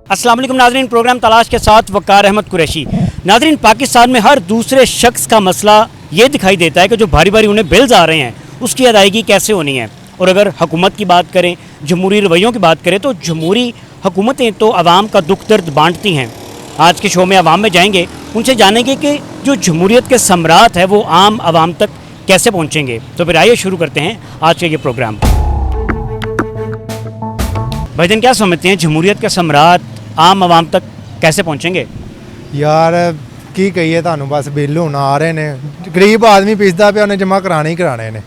अस्सलाम वालेकुम नाज़रीन, प्रोग्राम तलाश के साथ वक़ार अहमद कुरैशी। नाज़रीन, पाकिस्तान में हर दूसरे शख्स का मसला ये दिखाई देता है कि जो भारी भारी उन्हें बिल्स आ रहे हैं उसकी अदायगी कैसे होनी है। और अगर हुकूमत की बात करें, जमहूरी रवैयों की बात करें, तो जमहूरी हुकूमतें तो आवाम का दुख दर्द बांटती हैं। आज के शो में आवाम में जाएंगे, उनसे जानेंगे कि जो जमहूरियत के सम्राट है वो आम आवाम तक कैसे पहुँचेंगे। तो फिर आइए शुरू करते हैं आज का ये प्रोग्राम। भाईजान, क्या समझते हैं जमहूरियत के सम्राट आम आवाम तक कैसे पहुँचेंगे? यार की कहिए ਤੁਹਾਨੂੰ बस बिल ਹੁਣ आ रहे ने गरीब आदमी पिसदा पिया, ਉਹਨੇ जमा कराने ही कराने ने,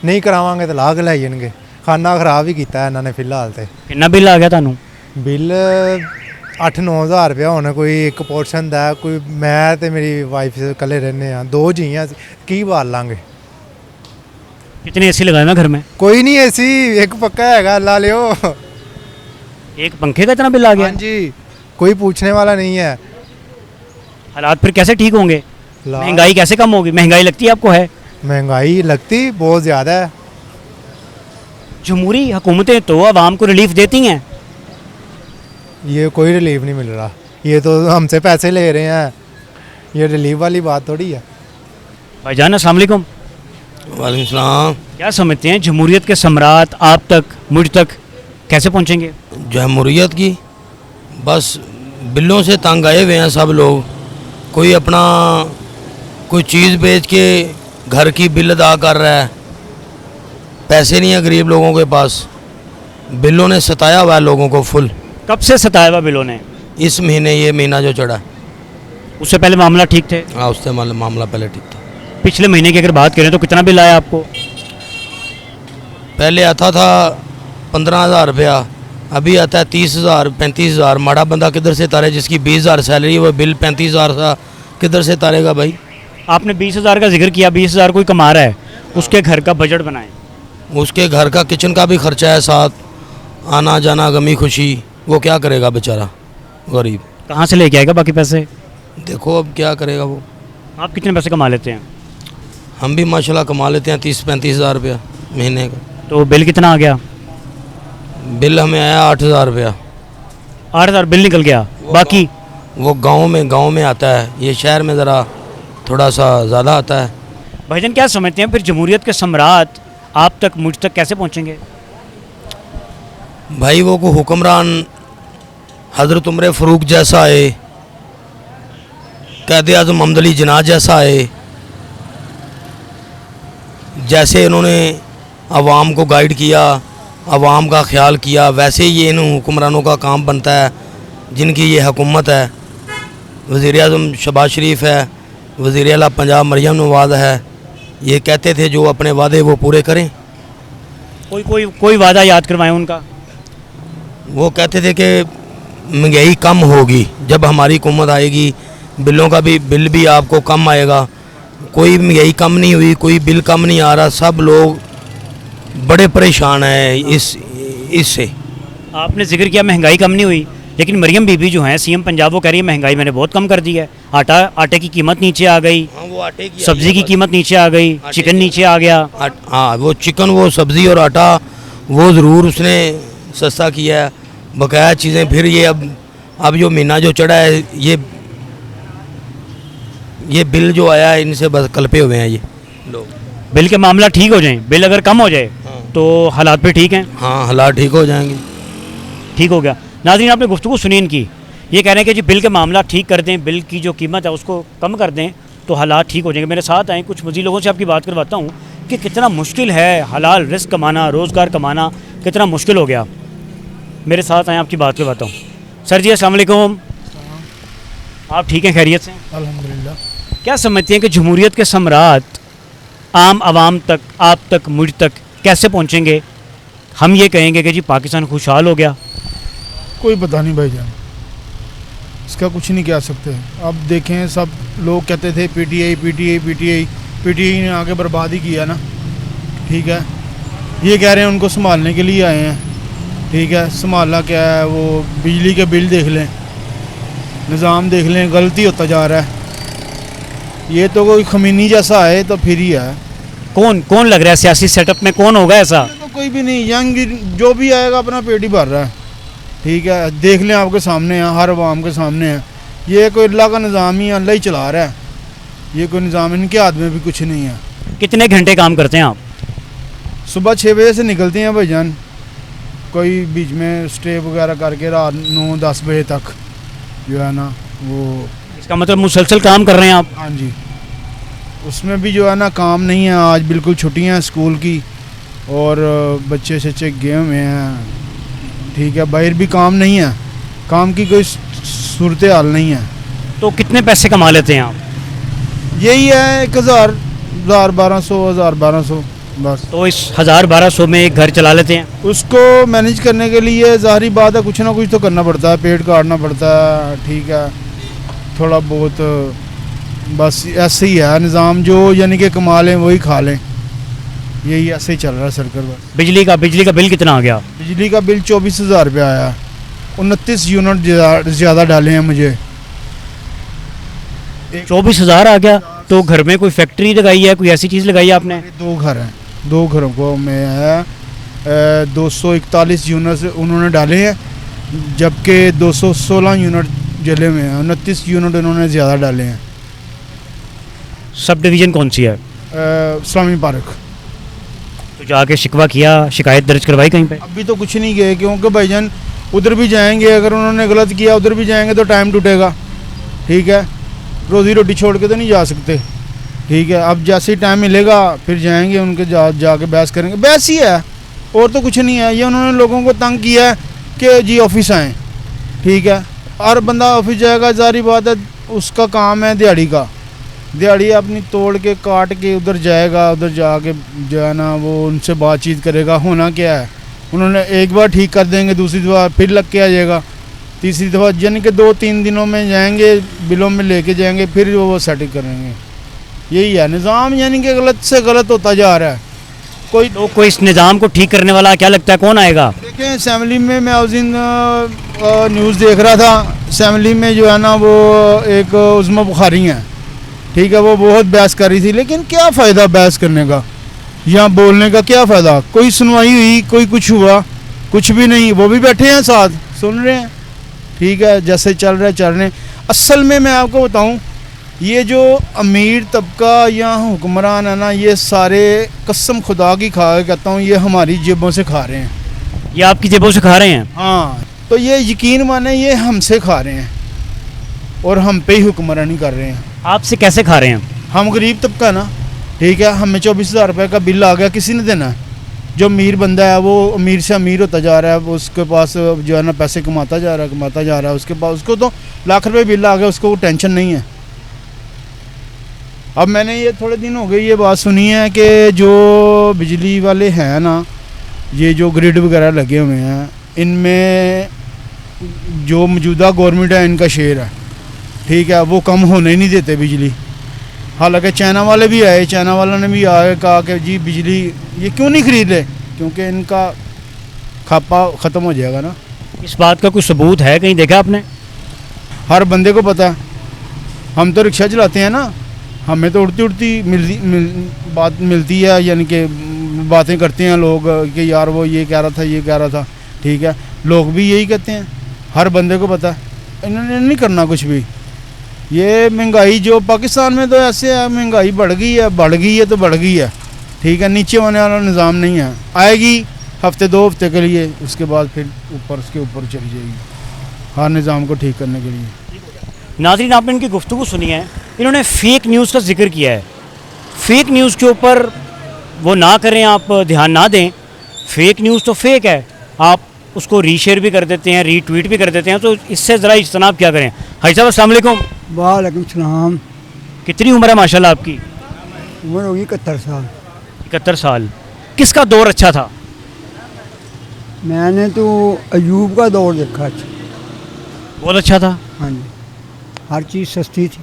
नहीं करावांगे तो लाग ਲੈ ਜਾਣਗੇ। ਖਾਨਾ ਖਰਾਬ ਹੀ ਕੀਤਾ ਇਹਨਾਂ ਨੇ ਫਿਲਹਾਲ ਤੇ। कितना बिल आ गया ਤੁਹਾਨੂੰ? बिल 8-9 हज़ार रुपया होना कोई एक पोर्शन ਦਾ। कोई मैं ਤੇ मेरी वाइफ ਇਕੱਲੇ रहने ਆ, दो ਜੀਆਂ ਕੀ ਬਾਲ ਲਾਂਗੇ। कितने एसी लगाए ना घर में? कोई नहीं ऐसी एक पक्का हैगा, ला लियो। एक पंखे का इतना बिल आ गया? हाँ जी, कोई पूछने वाला नहीं है। हालात फिर कैसे ठीक होंगे? महंगाई कैसे कम होगी? महंगाई लगती है आपको? है महंगाई लगती बहुत ज़्यादा है। जमहूरी हुकूमतें तो आवाम को रिलीफ देती हैं, ये कोई रिलीफ नहीं मिल रहा। ये तो हमसे पैसे ले रहे हैं, ये रिलीफ वाली बात थोड़ी है। भाईजान अस्सलाम वालेकुम। वालेकुम सलाम। क्या समझते हैं जमहूरियत के सम्राट आप तक, मुझ तक कैसे पहुंचेंगे? जमहूरियत की बस बिलों से तंग आए हुए हैं सब लोग। कोई अपना कोई चीज़ बेच के घर की बिल अदा कर रहा है, पैसे नहीं है गरीब लोगों के पास। बिलों ने सताया हुआ है लोगों को फुल। कब से सताया हुआ बिलों ने? इस महीने, ये महीना जो चढ़ा। उससे पहले मामला ठीक थे? हाँ, उससे मामला पहले ठीक था। पिछले महीने की अगर बात करें तो कितना बिल आया आपको? पहले आता था 15,000 रुपया, अभी आता है 30,000 35,000। माड़ा बंदा किधर से तारे? जिसकी 20,000 सैलरी है वो बिल 35,000 का किधर से तारेगा भाई? आपने 20,000 का जिक्र किया, 20,000 कोई कमा रहा है, उसके घर का बजट बनाएं। उसके घर का किचन का भी खर्चा है, साथ आना जाना, गमी खुशी, वो क्या करेगा बेचारा गरीब? कहाँ से लेके आएगा बाकी पैसे? देखो अब क्या करेगा वो। आप कितने पैसे कमा लेते हैं? हम भी माशाल्लाह कमा लेते हैं 30-35 हज़ार रुपया महीने का। तो बिल कितना आ गया? बिल हमें आया 8,000 रुपया। 8,000 बिल निकल गया। बाकी वो गांव में आता है, ये शहर में ज़रा थोड़ा सा ज़्यादा आता है। भाईजान, क्या समझते हैं फिर जमहूरियत के सम्राट आप तक, मुझ तक कैसे पहुँचेंगे? भाई वो को हुक्मरान हज़रत उमर फ़ारूक जैसा आए, क़ायद आज़म मोहम्मद अली जिन्ना जैसा आए, जैसे इन्होंने आवाम को गाइड किया, आवाम का ख्याल किया, वैसे ही ये इन हुक्मरानों का काम बनता है जिनकी ये हुकूमत है। वज़ीर आज़म शहबाज शरीफ है, वज़ीर आला पंजाब मरियम नवाज़ है। ये कहते थे जो अपने वादे वो पूरे करें। कोई वादा याद करवाएं उनका। वो कहते थे कि महंगाई कम होगी जब हमारी हुकूमत आएगी, बिलों का भी बिल भी आपको कम आएगा। कोई महंगाई कम नहीं हुई, कोई बिल कम नहीं आ रहा, सब लोग बड़े परेशान हैं इससे। आपने जिक्र किया महंगाई कम नहीं हुई, लेकिन मरियम बीबी जो हैं सीएम पंजाब, वो कह रही है महंगाई मैंने बहुत कम कर दी है। आटे की कीमत नीचे आ गई, वो आटे की सब्जी की कीमत नीचे आ गई, चिकन नीचे आ गया। हाँ, वो चिकन, वो सब्ज़ी और आटा वो ज़रूर उसने सस्ता किया है, बकाया चीज़ें। फिर ये अब जो महीना जो चढ़ा है, ये बिल जो आया है, इनसे बस कल्पे हुए हैं ये लोग। बिल के मामला ठीक हो जाए, बिल अगर कम हो जाए तो हालात भी ठीक हैं। हाँ, हालात ठीक हो जाएंगे। ठीक हो गया। नाज़रीन, आपने गुफ्तगू सुनी इनकी, ये कह रहे हैं कि जी बिल के मामला ठीक कर दें, बिल की जो कीमत है उसको कम कर दें तो हालात ठीक हो जाएंगे। मेरे साथ आए कुछ मज़ीद लोगों से आपकी बात करवाता हूँ कि कितना मुश्किल है हलाल रिस्क कमाना, रोज़गार कमाना कितना मुश्किल हो गया। मेरे साथ आए, आपकी बात करवाता हूँ। सर जी अस्सलाम वालेकुम। आप ठीक हैं, खैरियत से? अल्हम्दुलिल्लाह। क्या समझते हैं कि जमहूरियत के सम्राट आम आवाम तक, आप तक, मुझ तक कैसे पहुँचेंगे? हम ये कहेंगे कि जी पाकिस्तान खुशहाल हो गया। कोई पता नहीं भाईजान, इसका कुछ नहीं कह सकते। अब देखें, सब लोग कहते थे पीटीआई ने आगे बर्बाद ही किया ना। ठीक है, ये कह रहे हैं उनको संभालने के लिए आए हैं। ठीक है, संभालना क्या है? वो बिजली के बिल देख लें, निज़ाम देख लें, गलती होता जा रहा है। ये तो कोई खमीनी जैसा आए तो फिर ही है। कौन लग रहा है सियासी सेटअप में, कौन होगा ऐसा? तो कोई भी नहीं, यंग जो भी आएगा अपना पेट ही भर रहा है। ठीक है, देख लें आपके सामने है, हर आवाम के सामने है। ये कोई अल्लाह का निज़ाम ही अल्लाह ही चला रहा है, ये कोई निज़ाम इनके हाथ में भी कुछ नहीं है। कितने घंटे काम करते हैं आप? सुबह 6 बजे से निकलते हैं भाईजान, कोई बीच में स्टे वगैरह करके रात 9-10 बजे तक जो है ना वो। इसका मतलब मुसलसल काम कर रहे हैं आप? हाँ जी, उसमें भी जो है ना काम नहीं है। आज बिल्कुल छुट्टियां हैं स्कूल की और बच्चे शच्चे गए हुए हैं, ठीक है, बाहर भी काम नहीं है, काम की कोई सूरत हाल नहीं है। तो कितने पैसे कमा लेते हैं आप? यही है 1000, 1200 बस। तो इस 1000-1200 में एक घर चला लेते हैं? उसको मैनेज करने के लिए ज़ाहिरी बात है कुछ ना कुछ तो करना पड़ता है, पेट काटना पड़ता है, ठीक है, थोड़ा बहुत, बस ऐसे ही है निज़ाम, जो यानी कि कमा लें वही खा लें, यही ऐसे ही चल रहा है सर्कल बस। बिजली का बिल कितना आ गया? बिजली का बिल 24,000 रुपया आया, 29 यूनिट ज़्यादा डाले हैं मुझे। 24,000 आ गया। तो घर में कोई फैक्ट्री लगाई है, कोई ऐसी चीज़ लगाई है आपने? 2 घर हैं, 2 घरों को में है 241 यूनिट उन्होंने डाले हैं, जबकि 216 यूनिट जले हुए हैं, 29 यूनिट उन्होंने ज़्यादा डाले हैं। सब डिवीज़न कौन सी है? इस्लामी पार्क। तो जाके शिकवा किया, शिकायत दर्ज करवाई कहीं पे? अभी तो कुछ नहीं गए, क्योंकि भाईजान उधर भी जाएंगे, अगर उन्होंने गलत किया उधर भी जाएंगे तो टाइम टूटेगा, ठीक है, रोज़ी रोटी छोड़ के तो नहीं जा सकते, ठीक है। अब जैसे ही टाइम मिलेगा फिर जाएंगे उनके जाके बहस करेंगे, बहस ही है और तो कुछ नहीं है। ये उन्होंने लोगों को तंग किया है कि जी ऑफिस आएँ, ठीक है, हर बंदा ऑफिस जाएगा, ज़ाहिर बात है उसका काम है दिहाड़ी का, दिहाड़ी अपनी तोड़ के काट के उधर जाएगा, उधर जाके जो है ना वो उनसे बातचीत करेगा। होना क्या है, उन्होंने एक बार ठीक कर देंगे, दूसरी दफ़ा फिर लग के आ जाएगा, तीसरी दफ़ा, यानी कि 2-3 दिनों में जाएंगे, बिलों में लेके जाएंगे, फिर वो सेटिंग करेंगे। यही है निज़ाम, यानी कि गलत से गलत होता जा रहा है। कोई इस निज़ाम को ठीक करने वाला क्या लगता है कौन आएगा? देखें, असेंबली में मैं उस दिन न्यूज़ देख रहा था, असेंबली में जो है ना वो एक उज़्मा बुखारी हैं, ठीक है, वो बहुत बहस कर रही थी, लेकिन क्या फ़ायदा बहस करने का, यहाँ बोलने का क्या फ़ायदा? कोई सुनवाई हुई, कोई कुछ हुआ? कुछ भी नहीं। वो भी बैठे हैं साथ सुन रहे हैं, ठीक है, जैसे चल रहे हैं। असल में मैं आपको बताऊं, ये जो अमीर तबका या हुक्मरान है ना, ये सारे कसम खुदा की खा के कहता हूँ, ये हमारी जेबों से खा रहे हैं। ये आपकी जेबों से खा रहे हैं? हाँ, तो ये यकीन माने ये हमसे खा रहे हैं और हम पे ही हुक्मरानी कर रहे हैं। आपसे कैसे खा रहे हैं? हम गरीब तबका ना, ठीक है, हमें 24,000 रुपये का बिल आ गया, किसी ने देना है? जो अमीर बंदा है वो अमीर से अमीर होता जा रहा है, वो उसके पास जो है ना पैसे कमाता जा रहा है, उसके पास उसको तो लाख रुपए बिल आ गया, उसको वो टेंशन नहीं है। अब मैंने ये थोड़े दिन हो गए ये बात सुनी है कि जो बिजली वाले हैं ना, ये जो ग्रिड वगैरह लगे हुए हैं, इनमें जो मौजूदा गवर्नमेंट है इनका शेयर है, ठीक है, वो कम होने ही नहीं देते बिजली। हालांकि चाइना वाले भी आए, चाइना वालों ने भी आगे कहा कि जी बिजली ये क्यों नहीं खरीद ले, क्योंकि इनका खापा ख़त्म हो जाएगा ना। इस बात का कोई सबूत है, कहीं देखा आपने? हर बंदे को पता है, हम तो रिक्शा चलाते हैं ना, हमें तो उड़ती बात मिलती है, यानी कि बातें करते हैं लोग कि यार वो ये कह रहा था, ठीक है, लोग भी यही कहते हैं, हर बंदे को पता है, इन्होंने नहीं करना कुछ भी। ये महंगाई जो पाकिस्तान में तो ऐसे है, महंगाई बढ़ गई है तो बढ़ गई है, ठीक है, नीचे होने वाला निज़ाम नहीं है, आएगी हफ्ते 2 हफ्ते के लिए, उसके बाद फिर उसके ऊपर चली जाएगी, हर निज़ाम को ठीक करने के लिए। नाज़रीन, आपने इनकी गुफ्तगू सुनी है, इन्होंने फ़ेक न्यूज़ का जिक्र किया है। फ़ेक न्यूज़ के ऊपर वो ना करें, आप ध्यान ना दें, फ़ेक न्यूज़ तो फेक है, आप उसको रीशेयर भी कर देते हैं, रीट्वीट भी कर देते हैं, तो इससे ज़रा इज्तनाब क्या करें। हाजी साहब अस्सलाम वालेकुम। वालेकुम सलाम। कितनी उम्र है माशाल्लाह आपकी? उम्र होगी 71 साल। 71 साल। किसका दौर अच्छा था? मैंने तो अयूब का दौर देखा। अच्छा, बहुत अच्छा था। हाँ जी, हर चीज़ सस्ती थी,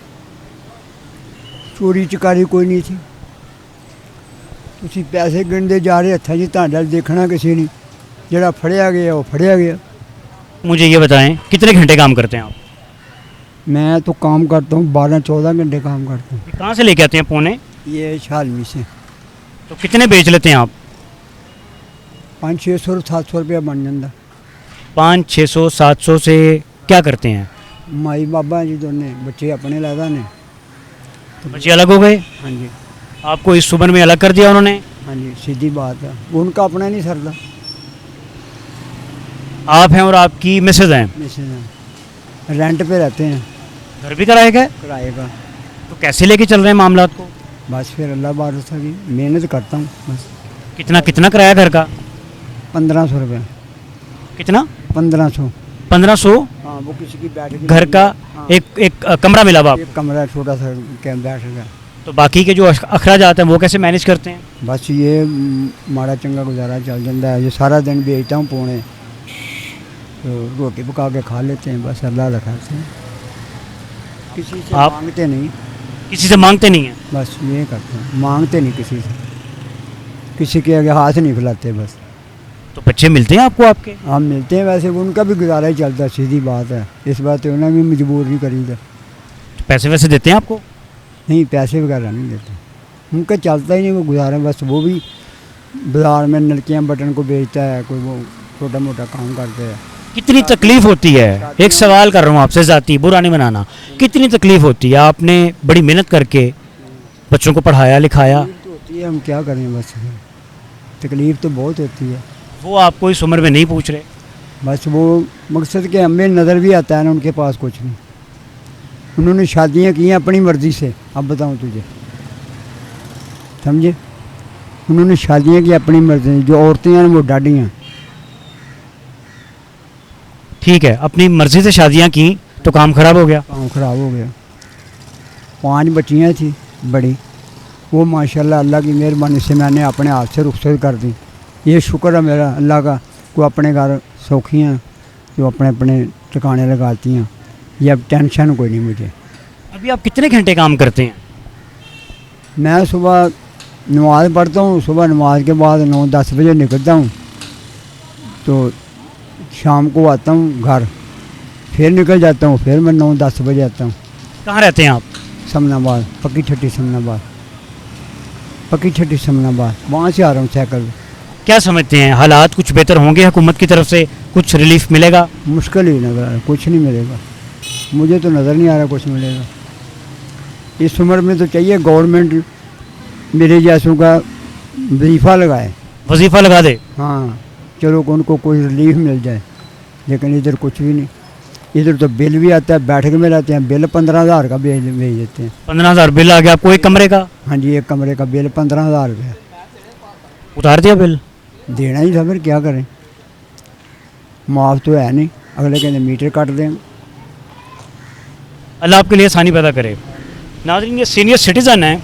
चोरी चकारी कोई नहीं थी, ਤੁਸੀਂ पैसे गिनते जा रहे हथा जी, ਤੁਹਾਡਾ देखना किसी नहीं, जरा फड़िया गया वो फड़िया गया। मुझे ये बताएं, कितने घंटे काम करते हैं आप? मैं तो काम करता हूँ 12-14 घंटे काम करता हूँ। कहाँ से लेके आते हैं पौने? ये शालमी से। तो कितने बेच लेते हैं आप? 500-600-700 रुपया बन जाता। 500-600-700 से क्या करते हैं? माई बाबा जी दोनों बच्चे अपने लैदा ने। बच्चे अलग हो गए? हाँ जी, आपको इस उम्र में अलग कर दिया उन्होंने? हाँ जी, सीधी बात है। उनका अपना नहीं सरदा। आप हैं और आपकी मिसेज हैं, मिसेज हैं। रेंट पे रहते हैं, घर भी कराया गया? किराए का। तो कैसे लेके चल रहे हैं मामला को? बस फिर अल्लाह भरोसा की मेहनत करता हूँ बस। कितना कितना किराया घर का? 1500 रुपये। कितना? 1500। 1500? हाँ, वो किसी की बैठ गई। घर का हाँ, एक कमरा मिला हुआ आपको? एक कमरा छोटा सा क्या बैठ गया। तो बाकी के जो अखराज हैं वो कैसे मैनेज करते हैं? बस ये माड़ा चंगा गुजारा चल जाता है। ये सारा दिन बेचता हूँ पौने, तो रोटी पका के खा लेते हैं। बस अल्लाह रखाते हैं, किसी से आप- मांगते नहीं। किसी से मांगते नहीं हैं? बस ये करते हैं, मांगते नहीं किसी से, किसी के आगे हाथ नहीं फैलाते। बस तो बच्चे मिलते हैं आपको आपके? हम मिलते हैं, वैसे उनका भी गुजारा ही चलता है, सीधी बात है। इस बात पे उन्हें भी मजबूर नहीं करीदा। तो पैसे वैसे देते हैं आपको? नहीं, पैसे वगैरह नहीं देते, उनका चलता ही नहीं वो गुजारा। बस वो भी बाज़ार में नलकियाँ बटन को बेचता है, कोई वो छोटा मोटा काम करते हैं। कितनी तकलीफ होती है? एक सवाल कर रहा हूँ आपसे, ज़ाती बुरा नहीं बनाना, कितनी तकलीफ होती है? आपने बड़ी मेहनत करके बच्चों को पढ़ाया लिखाया, तकलीफ तो होती है, हम क्या करें। बस तकलीफ़ तो बहुत होती है। वो आपको इस उम्र में नहीं पूछ रहे? बस वो मकसद के हमें नज़र भी आता है ना, उनके पास कुछ नहीं। उन्होंने शादियाँ की हैं अपनी मर्ज़ी से। अब बताऊँ तुझे, समझे? उन्होंने शादियाँ की अपनी मर्ज़ी से। जो औरतें हैं वो डाडी हैं। ठीक है, अपनी मर्जी से शादियां की तो काम खराब हो गया। काम ख़राब हो गया। 5 बच्चियाँ थी बड़ी, वो माशाल्लाह अल्लाह की मेहरबानी से मैंने अपने हाथ से रुखसत कर दी। ये शुक्र है मेरा अल्लाह का, को अपने घर सौखी हैं, जो अपने अपने ठिकाने लगाती हैं। ये अब टेंशन कोई नहीं मुझे। अभी आप कितने घंटे काम करते हैं? मैं सुबह नमाज़ पढ़ता हूँ, सुबह नमाज के बाद 9-10 बजे निकलता हूँ, तो शाम को आता हूँ घर, फिर निकल जाता हूँ, फिर मैं 9-10 बजे आता हूँ। कहाँ रहते हैं आप? समनाबाद, पक्की छट्टी समनाबाद, पक्की छट्टी समनाबाद, वहाँ से आ रहा हूँ साइकिल पे। क्या समझते हैं, हालात कुछ बेहतर होंगे हुकूमत की तरफ से? कुछ रिलीफ मिलेगा? मुश्किल ही नज़र आ रहा है, कुछ नहीं मिलेगा। मुझे तो नज़र नहीं आ रहा कुछ मिलेगा। इस उम्र में तो चाहिए गवर्नमेंट मेरे जैसों का वजीफ़ा लगाए। वजीफ़ा लगा दे। हाँ, चलो उनको कोई रिलीफ मिल जाए, लेकिन इधर कुछ भी नहीं। इधर तो बिल भी आता है, बैठक में रहते हैं, बिल 15,000 का भेज देते हैं। 15,000 बिल आ गया आपको एक कमरे का? हाँ जी, एक कमरे का बिल 15,000 रुपया। उतार दिया बिल? देना ही था, फिर क्या करें, माफ़ तो है नहीं। अगले कहते मीटर काट दें। अल्लाह आपके लिए आसानी पैदा करे। नाज़रीन, ये सीनियर सिटीज़न हैं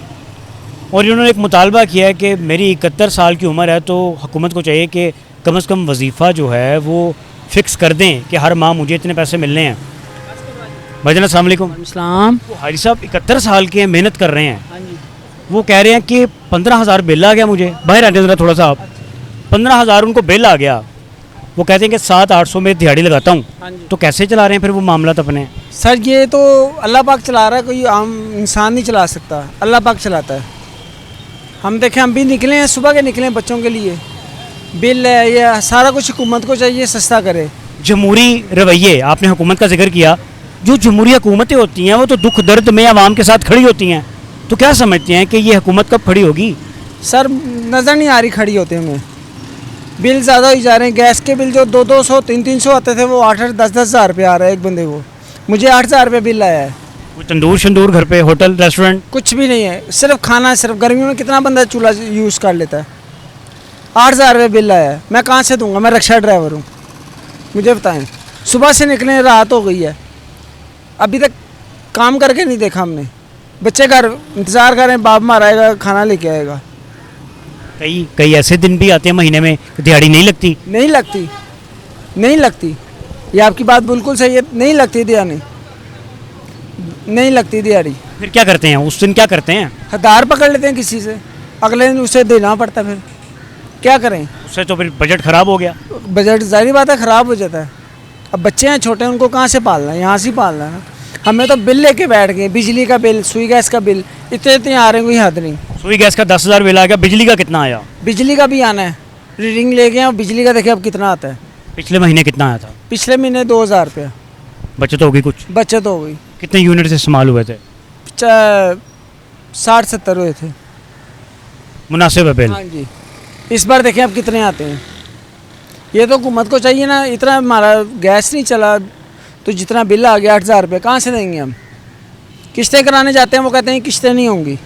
और इन्होंने एक मुतालबा किया है कि मेरी 71 साल की उम्र है, तो हुकूमत को चाहिए कि कम से कम वजीफ़ा जो है वो फ़िक्स कर दें कि हर माह मुझे इतने पैसे मिलने हैं। भाईजान अस्सलाम वालेकुम। इस्लाम। तो हाजी साहब 71 साल के हैं, मेहनत कर रहे हैं, हाँ जी। वो कह रहे हैं कि 15,000 बिल आ गया मुझे। बाहर आते ज़रा थोड़ा सा आप। 15,000 उनको बिल आ गया, वो कहते हैं कि 700-800 में दिहाड़ी लगाता हूँ। हाँ जी। तो कैसे चला रहे हैं फिर वो मामला अपने? सर ये तो अल्लाह पाक चला रहा है, कोई आम इंसान नहीं चला सकता, अल्लाह पाक चलाता है। हम देखें, हम भी निकले हैं, सुबह के निकले हैं बच्चों के लिए, बिल है, ये सारा कुछ हुकूमत को चाहिए सस्ता करे। जमहूरी रवैये, आपने हुकूमत का जिक्र किया, जो जमहूरी हुकूमतें होती हैं वो तो दुख दर्द में आवाम के साथ खड़ी होती हैं, तो क्या समझते हैं कि ये हुकूमत कब खड़ी होगी? सर नज़र नहीं आ रही खड़ी होते हमें। बिल ज़्यादा हो जा रहे हैं, गैस के बिल जो 200-200 300-300 आते थे वो 8-8 10-10 हज़ार रुपये आ रहा है एक बंदे को। मुझे 8,000 रुपये बिल आया है। कोई तंदूर शंदूर घर पे, होटल रेस्टोरेंट? कुछ भी नहीं है, सिर्फ खाना। सिर्फ गर्मियों में कितना बंदा चूल्हा यूज़ कर लेता है। 8,000 रुपये बिल आया है, मैं कहाँ से दूंगा? मैं रिक्शा ड्राइवर हूँ, मुझे बताएं। सुबह से निकले, रात हो गई है, अभी तक काम करके नहीं देखा हमने। बच्चे घर इंतज़ार कर रहे हैं, बाप मार आएगा खाना लेके आएगा। कई कई ऐसे दिन भी आते हैं महीने में कि दिहाड़ी नहीं लगती। नहीं लगती, नहीं लगती, ये आपकी बात बिल्कुल सही है, नहीं लगती दिहाड़ी, नहीं लगती दिहाड़ी। फिर क्या करते हैं उस दिन? क्या करते हैं? हदार पकड़ लेते हैं किसी से, अगले दिन उसे देना पड़ता है। फिर क्या करें? उससे तो फिर बजट ख़राब हो गया। बजट जाहिर बात है ख़राब हो जाता है। अब बच्चे हैं छोटे, उनको कहाँ से पालना है? यहाँ से ही पालना है ना। हमें तो बिल लेके बैठ गए, बिजली का बिल, सुई गैस का बिल, इतने इतने आ रहे हैं, कोई हद नहीं। सुई गैस का 10,000 बिल आ गया, बिजली का कितना आया? बिजली का भी आना है, रीडिंग ले गए और बिजली का देखे अब कितना आता है। पिछले महीने कितना आया था? पिछले महीने 2000 रुपया बचत होगी कुछ? बचत हो गई। कितने यूनिट से इस्तेमाल हुए थे? 60-70 हुए थे। मुनासिब है बिल? हाँ जी। इस बार देखें अब कितने आते हैं। ये तो हुकूमत को चाहिए ना, इतना हमारा गैस नहीं चला तो जितना बिल आ गया 8000 रुपये कहाँ से देंगे हम। किस्तें कराने जाते हैं, वो कहते हैं किस्तें नहीं होंगी।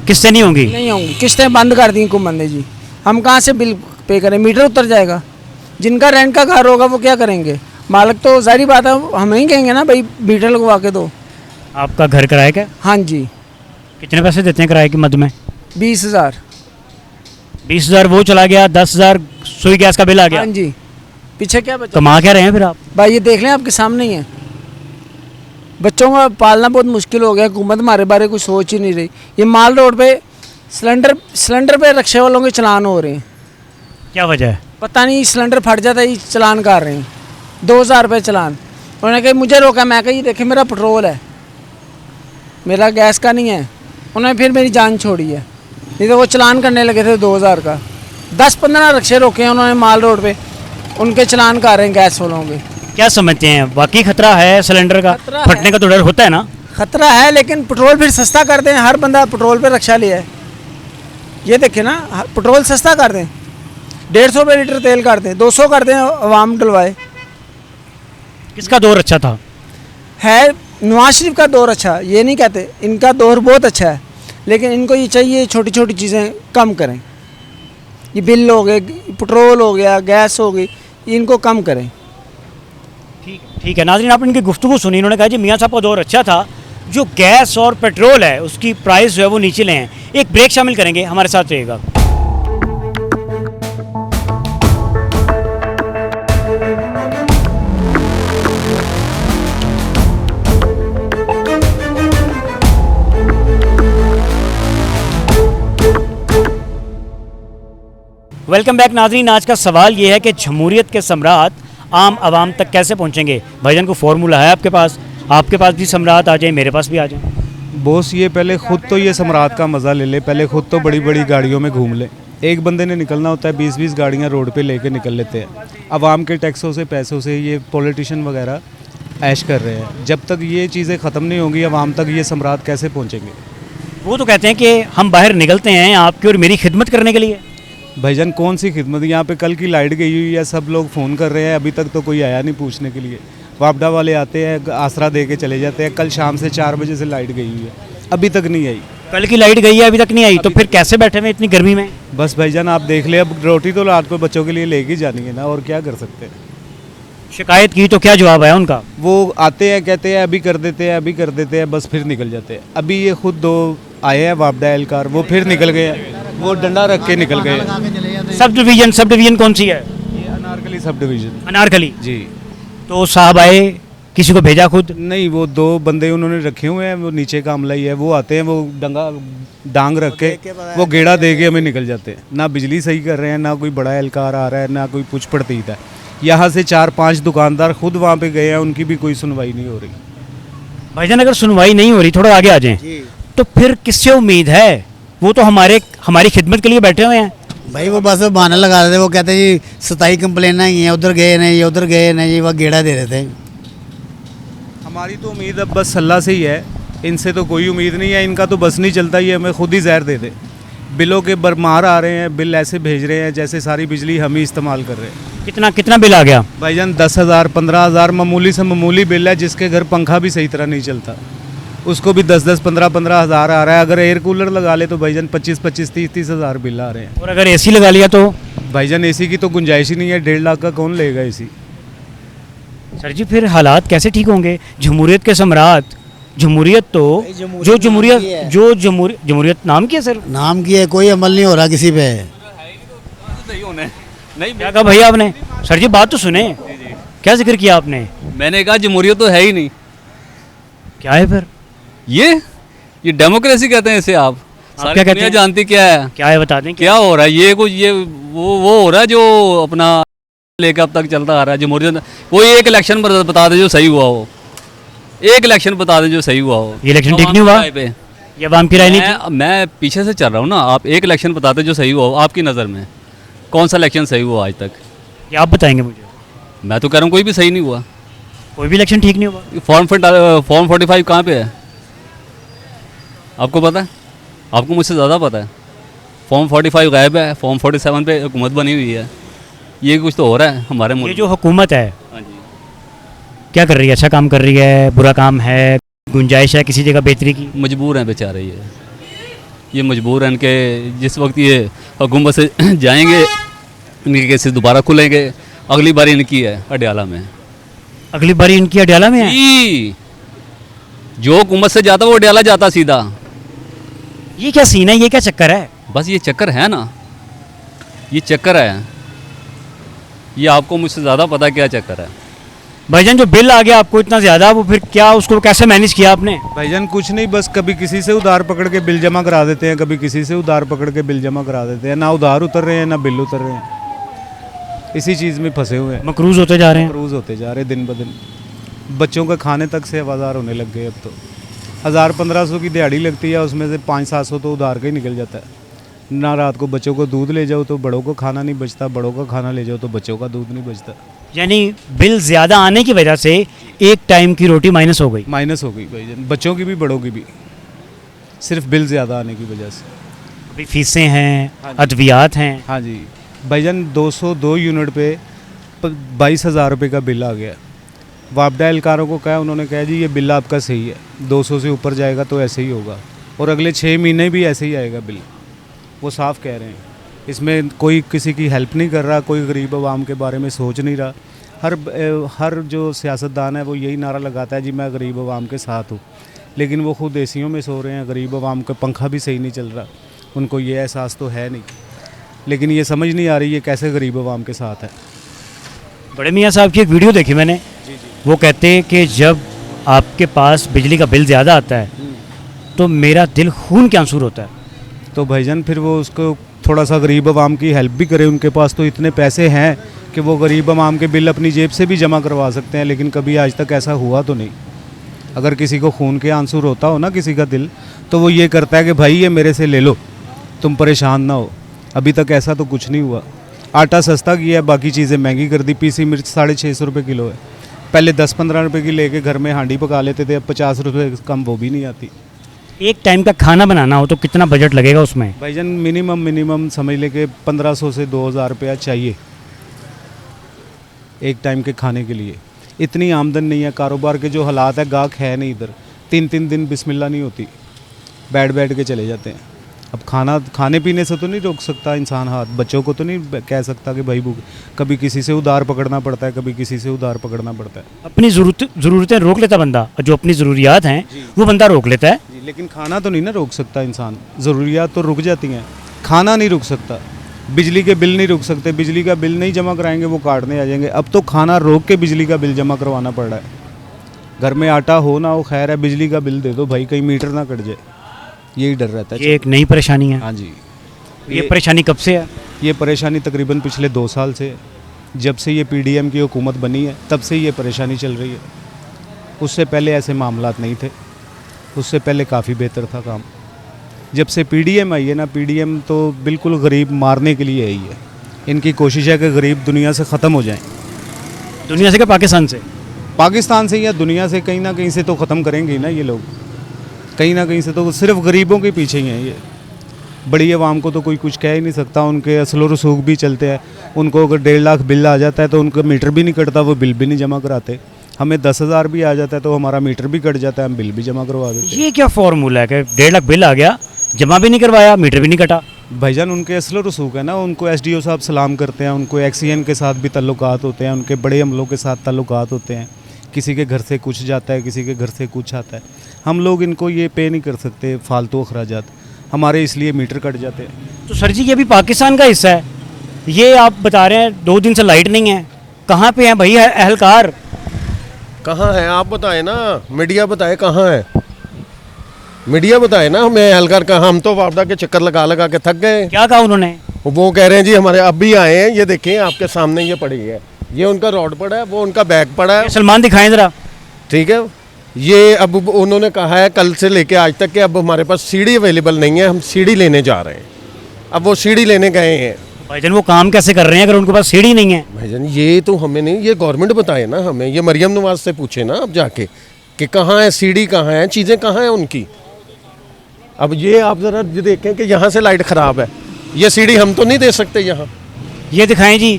किस्तें नहीं होंगी? नहीं होंगी, किस्तें बंद कर दी हुकूमत ने जी। हम कहाँ से बिल पे करें, मीटर उतर जाएगा। जिनका रेंट का घर होगा वो क्या करेंगे? मालिक तो जाहिर बात है हमें ही कहेंगे ना भाई मीटर लगवा के दो। आपका घर किराए का? हाँ जी। कितने पैसे देते हैं किराए की मद में? 20,000। 20,000 वो चला गया, 10,000 सुई गैस का बिल आ गया। हाँ जी। पीछे क्या बचा? कमा क्या रहे हैं फिर आप? भाई ये देख लें आपके सामने ही है। बच्चों का पालना बहुत मुश्किल हो गया, हुकूमत हमारे बारे में कुछ सोच ही नहीं रही। ये माल रोड पे सिलेंडर पे रिक्शे वालों के चलान हो रहे हैं। क्या वजह है? पता नहीं, सिलेंडर फट जाता है ये चलान कर रहे हैं। 2000 रुपये चलान। उन्होंने कहा मुझे रोका, मैं कहा ये देखे मेरा पेट्रोल है, मेरा गैस का नहीं है। उन्होंने फिर मेरी जान छोड़ी है, नहीं तो वो चलान करने लगे थे 2000 का। 10-15 रिक्शे रोके हैं उन्होंने माल रोड पे, उनके चलान कर रहे हैं गैस वालों के। क्या समझते हैं, वाकई खतरा है सिलेंडर का? खतरा फटने है। का तो डर होता है ना? खतरा है, लेकिन पेट्रोल फिर सस्ता कर दें। हर बंदा पेट्रोल पे रिक्शा लिया है। ये देखे ना, पेट्रोल सस्ता कर दें, 150 रुपये लीटर तेल कर दें, 200 कर दें, अवाम डलवाए। किसका दौर अच्छा था? है नवाज शरीफ का दौर अच्छा, ये नहीं कहते, इनका दौर बहुत अच्छा है। लेकिन इनको ये चाहिए छोटी छोटी चीज़ें कम करें। ये बिल हो गए, पेट्रोल हो गया, गैस हो गई, इनको कम करें। ठीक है नाज़रीन, आपने इनकी गुफ्तगू सुनी। इन्होंने कहा जी मियाँ साहब का दौर अच्छा था, जो गैस और पेट्रोल है उसकी प्राइस जो है वो नीचे ले हैं। एक ब्रेक शामिल करेंगे, हमारे साथ रहिएगा। वेलकम बैक नाज़रीन। आज का सवाल ये है कि जमहूरियत के सम्राट आम आवाम तक कैसे पहुंचेंगे? भाईजान को फॉर्मूला है आपके पास भी सम्राट आ जाए, मेरे पास भी आ जाए। बॉस ये पहले खुद तो ये सम्राट का मज़ा ले ले, पहले खुद तो बड़ी बड़ी गाड़ियों में घूम ले। एक बंदे ने निकलना होता है, 20-20 गाड़ियाँ रोड पे लेके निकल लेते हैं। आवाम के टैक्सों से पैसों से ये पॉलिटिशियन वगैरह ऐश कर रहे हैं। जब तक ये चीज़ें ख़त्म नहीं होंगी आवाम तक ये सम्राट कैसे पहुँचेंगे? वो तो कहते हैं कि हम बाहर निकलते हैं आपकी और मेरी खिदमत करने के लिए। भाईजान कौन सी खिदमत? यहाँ पे कल की लाइट गई हुई है, सब लोग फ़ोन कर रहे हैं, अभी तक तो कोई आया नहीं पूछने के लिए। वापडा वाले आते हैं, आसरा दे के चले जाते हैं। कल शाम से 4 बजे से लाइट गई हुई है, अभी तक नहीं आई। कल की लाइट गई है, अभी तक नहीं आई, तो फिर कैसे बैठे हुए इतनी गर्मी में? बस भाईजान आप देख ले, अब रोटी तो रात को बच्चों के लिए लेके जानी है ना, और क्या कर सकते हैं। शिकायत की तो क्या जवाब आया उनका? वो आते हैं, कहते हैं अभी कर देते हैं, अभी कर देते हैं, बस फिर निकल जाते हैं। अभी ये खुद 2 आए हैं वापडा एहलकार, वो फिर निकल गए, वो डंडा रख के निकल गए। सब डिवीजन कौन सी है? ये अनारकली सब डिवीज़न। अनारकली जी। तो साहब आए, किसी को भेजा खुद? नहीं, वो 2 बंदे उन्होंने रखे हुए हैं, वो नीचे का अमला ही है। वो आते हैं, वो डांग रख के वो गेड़ा दे के हमें निकल जाते हैं। ना बिजली सही कर रहे हैं, ना कोई बड़ा एहलकार आ रहा है, ना कोई पूछ पड़तीत है। यहाँ से 4-5 दुकानदार खुद वहाँ पे गए हैं, उनकी भी कोई सुनवाई नहीं हो रही। भाईजान अगर सुनवाई नहीं हो रही, थोड़ा आगे आ जाएं, तो फिर किससे उम्मीद है? वो तो हमारी खिदमत के लिए बैठे हुए हैं। भाई वो बस बहाना लगा रहे थे, वो कहते जी 27 कंप्लेन आई हैं, उधर गए नहीं, उधर गए नहीं, वह गेड़ा दे रहे थे। हमारी तो उम्मीद अब बस अल्लाह से ही है, इनसे तो कोई उम्मीद नहीं है। इनका तो बस नहीं चलता, ये हमें खुद ही जहर दे दे। बिलों के बरमार आ रहे हैं, बिल ऐसे भेज रहे हैं जैसे सारी बिजली हम ही इस्तेमाल कर रहे हैं। कितना बिल आ गया? भाईजान 10,000 15,000 मामूली से मामूली बिल है। जिसके घर पंखा भी सही तरह नहीं चलता उसको भी 10-10 15-15 हज़ार आ रहा है। अगर एयर कूलर लगा ले तो भाईजान 25-25 30-30 हज़ार बिल आ रहे हैं। और अगर एसी लगा लिया तो? भाईजान एसी की तो गुंजाइश ही नहीं है, 1.5 लाख का कौन लेगा एसी? सर जी फिर हालात कैसे ठीक होंगे? जमहूरियत के सम्राट, जमहूरियत तो जो जमहूरियत नाम की है सर, नाम की है, कोई अमल नहीं हो रहा किसी पे। नहीं क्या कहा भैया आपने? सर जी बात तो सुने, क्या जिक्र किया आपने? मैंने कहा जमहूरियत तो है ही नहीं। क्या है फिर? ये डेमोक्रेसी कहते हैं इसे। आप सारी क्या कहते दुनिया हैं? जानती क्या है? क्या है बता दें। क्या हो रहा है? ये कुछ ये वो हो रहा है जो अपना लेकर अब तक चलता आ रहा है जमहूरियत। कोई एक इलेक्शन बता दे जो सही हुआ हो, एक इलेक्शन बता दे जो सही हुआ हो। ये इलेक्शन ठीक नहीं हुआ, ये आवाम की राय नहीं थी। मैं पीछे से चल रहा हूँ ना, आप एक इलेक्शन बताते जो सही हुआ हो आपकी नज़र में। कौन सा इलेक्शन सही हुआ आज तक? ये आप बताएंगे मुझे, मैं तो कह रहा हूँ कोई भी सही नहीं हुआ। कोई भी इलेक्शन ठीक नहीं हुआ। फॉर्म 45 कहाँ पे है, आपको पता है? आपको मुझसे ज़्यादा पता है। फॉर्म 45 गायब है, फॉर्म 47 पे हुकूमत बनी हुई है। ये कुछ तो हो रहा है हमारे ये मुल्क जो हुकूमत है हाँ जी। क्या कर रही है? अच्छा काम कर रही है, बुरा काम है, गुंजाइश है किसी जगह बेहतरी की? मजबूर हैं बेचारे, ये मजबूर हैं। इनके जिस वक्त ये हुकूमत से जाएंगे इनके केसेस दोबारा खुलेंगे। अगली बारी इनकी है अडयाला में। अगली बारी इनकी अडयाला में है? जी, जो हुकूमत से जाता वो अडयाला जाता सीधा। ये क्या सीन है, ये क्या चक्कर है? बस ये चक्कर है ना, ये चक्कर है। ये आपको मुझसे ज़्यादा पता है क्या चक्कर है। भाईजान जो बिल आ गया आपको इतना ज़्यादा, वो फिर क्या उसको कैसे मैनेज किया आपने? भाईजान कुछ नहीं, बस कभी किसी से उधार पकड़ के बिल जमा करा देते हैं, कभी किसी से उधार पकड़ के बिल जमा करा देते हैं। ना उधार उतर रहे हैं ना बिल उतर रहे हैं, इसी चीज़ में फंसे हुए हैं। मकरूज होते जा रहे हैं। क्रूज होते जा रहे दिन ब दिन। बच्चों का खाने तक से आवाज़ार होने लग गए अब तो। 1000-1500 की दिहाड़ी लगती है, उसमें से 500-700 तो उधार का ही निकल जाता है। ना रात को बच्चों को दूध ले जाओ तो बड़ों को खाना नहीं बचता, बड़ों का खाना ले जाओ तो बच्चों का दूध नहीं बचता। यानी बिल ज़्यादा आने की वजह से एक टाइम की रोटी माइनस हो गई। माइनस हो गई भाईजान, बच्चों की भी बड़ों की भी, सिर्फ बिल ज़्यादा आने की वजह से। अभी फीसें हैं, अद्वियात हैं। हाँ जी भाईजान, 202 यूनिट पे 22,000 रुपये का बिल आ गया। वापडा एहलकारों को कहा, उन्होंने कहा जी ये बिल आपका सही है, 200 से ऊपर जाएगा तो ऐसे ही होगा और अगले 6 महीने भी ऐसे ही आएगा बिल। वो साफ कह रहे हैं। इसमें कोई किसी की हेल्प नहीं कर रहा, कोई गरीब आवाम के बारे में सोच नहीं रहा। हर जो सियासतदान है वो यही नारा लगाता है जी मैं गरीब आवाम के साथ हूँ, लेकिन वो खुद एसियों में सो रहे हैं। गरीब आवाम का पंखा भी सही नहीं चल रहा, उनको ये एहसास तो है नहीं, लेकिन ये समझ नहीं आ रही ये कैसे गरीब आवाम के साथ है। बड़े मियाँ साहब की एक वीडियो देखी मैंने, वो कहते हैं कि जब आपके पास बिजली का बिल ज़्यादा आता है तो मेरा दिल खून के आंसू होता है। तो भाईजान फिर वो उसको थोड़ा सा गरीब आवाम की हेल्प भी करे। उनके पास तो इतने पैसे हैं कि वो गरीब आवाम के बिल अपनी जेब से भी जमा करवा सकते हैं, लेकिन कभी आज तक ऐसा हुआ तो नहीं। अगर किसी को खून के आंसू रोता हो ना किसी का दिल, तो वो ये करता है कि भाई ये मेरे से ले लो, तुम परेशान ना हो। अभी तक ऐसा तो कुछ नहीं हुआ। आटा सस्ता किया है, बाकी चीज़ें महंगी कर दी। पीसी मिर्च 650 रुपये किलो है, पहले 10-15 रुपये की लेके घर में हांडी पका लेते थे, अब 50 रुपये कम वो भी नहीं आती। एक टाइम का खाना बनाना हो तो कितना बजट लगेगा उसमें? भाईजान मिनिमम समझ ले कि 1500 से 2000 रुपया चाहिए एक टाइम के खाने के लिए। इतनी आमदन नहीं है, कारोबार के जो हालात है, गाहक है नहीं इधर। 3-3 दिन बिस्मिल्लाह नहीं होती, बैठ के चले जाते हैं। अब खाने पीने से तो नहीं रोक सकता इंसान हाथ, बच्चों को तो नहीं कह सकता कि भाई भूख। कभी किसी से उधार पकड़ना पड़ता है, कभी किसी से उधार पकड़ना पड़ता है। अपनी ज़रूरतें रोक लेता बंदा, जो अपनी ज़रूरियात हैं वो बंदा रोक लेता है जी, लेकिन खाना तो नहीं ना रोक सकता इंसान। ज़रूरियात तो रुक जाती हैं, खाना नहीं रुक सकता। बिजली के बिल नहीं रुक सकते, बिजली का बिल नहीं जमा कराएंगे वो काटने आ जाएंगे। अब तो खाना रोक के बिजली का बिल जमा करवाना पड़ रहा है। घर में आटा हो ना हो खैर है, बिजली का बिल दे दो भाई, कहीं मीटर ना कट जाए, यही डर रहता है। ये एक नई परेशानी है। हाँ जी, ये परेशानी कब से है? ये परेशानी तकरीबन पिछले 2 साल से है। जब से ये पीडीएम की हुकूमत बनी है तब से ये परेशानी चल रही है। उससे पहले ऐसे मामलात नहीं थे, उससे पहले काफ़ी बेहतर था काम। जब से पीडीएम आई है ना, पीडीएम तो बिल्कुल गरीब मारने के लिए आई है। इनकी कोशिश है कि गरीब दुनिया से ख़त्म हो जाएं। दुनिया से क्या पाकिस्तान से? पाकिस्तान से या दुनिया से कहीं ना कहीं से तो ख़त्म करेंगे ही ना ये लोग, कहीं ना कहीं से। तो सिर्फ गरीबों के पीछे ही हैं ये। बड़ी आवाम को तो कोई कुछ कह ही नहीं सकता। उनके असलो रसूख भी चलते हैं। उनको अगर 1.5 लाख बिल आ जाता है तो उनका मीटर भी नहीं कटता, वो बिल भी नहीं जमा कराते। हमें 10,000 भी आ जाता है तो हमारा मीटर भी कट जाता है, हम बिल भी जमा करवा देते हैं। ये क्या फॉर्मूला है कि 1.5 लाख बिल आ गया, जमा भी नहीं करवाया, मीटर भी नहीं कटा? भाईजान उनके असलो रसूख है ना, उनको एसडीओ साहब सलाम करते हैं, उनको एक्सीएन के साथ भी ताल्लुकात होते हैं, उनके बड़े अमलों के साथ ताल्लुकात होते हैं। किसी के घर से कुछ जाता है, किसी के घर से कुछ आता है। हम लोग इनको ये पे नहीं कर सकते फालतू अखराजात हमारे, इसलिए मीटर कट जाते हैं। तो सर जी ये भी पाकिस्तान का हिस्सा है। ये आप बता रहे हैं 2 दिन से लाइट नहीं है, कहाँ पे हैं भाई एहलकार? कहाँ है आप बताएं ना, मीडिया बताए कहाँ है, मीडिया बताए ना हमें एहलकार कहाँ। हम तो वापडा के चक्कर लगा के थक गए। क्या कहा उन्होंने? वो कह रहे हैं जी हमारे अब भी आए हैं, ये देखें आपके सामने ये पड़ी है, ये उनका रॉड पड़ा है, वो उनका बैग पड़ा है। सलमान दिखाएं ज़रा। ठीक है, ये अब उन्होंने कहा है कल से लेके आज तक कि अब हमारे पास सीढ़ी अवेलेबल नहीं है, हम सीढ़ी लेने जा रहे हैं। अब वो सीढ़ी लेने गए हैं, भाईजान वो काम कैसे कर रहे हैं अगर उनके पास सीढ़ी नहीं है? भाईजान ये तो हमें नहीं, ये गवर्नमेंट बताए ना हमें, ये मरियम नवाज से पूछे ना अब जाके कि कहाँ है सीढ़ी, कहाँ है चीज़ें, कहाँ हैं उनकी। अब ये आप ज़रा देखें कि यहाँ से लाइट ख़राब है, ये सीढ़ी हम तो नहीं दे सकते यहाँ। ये दिखाएं जी,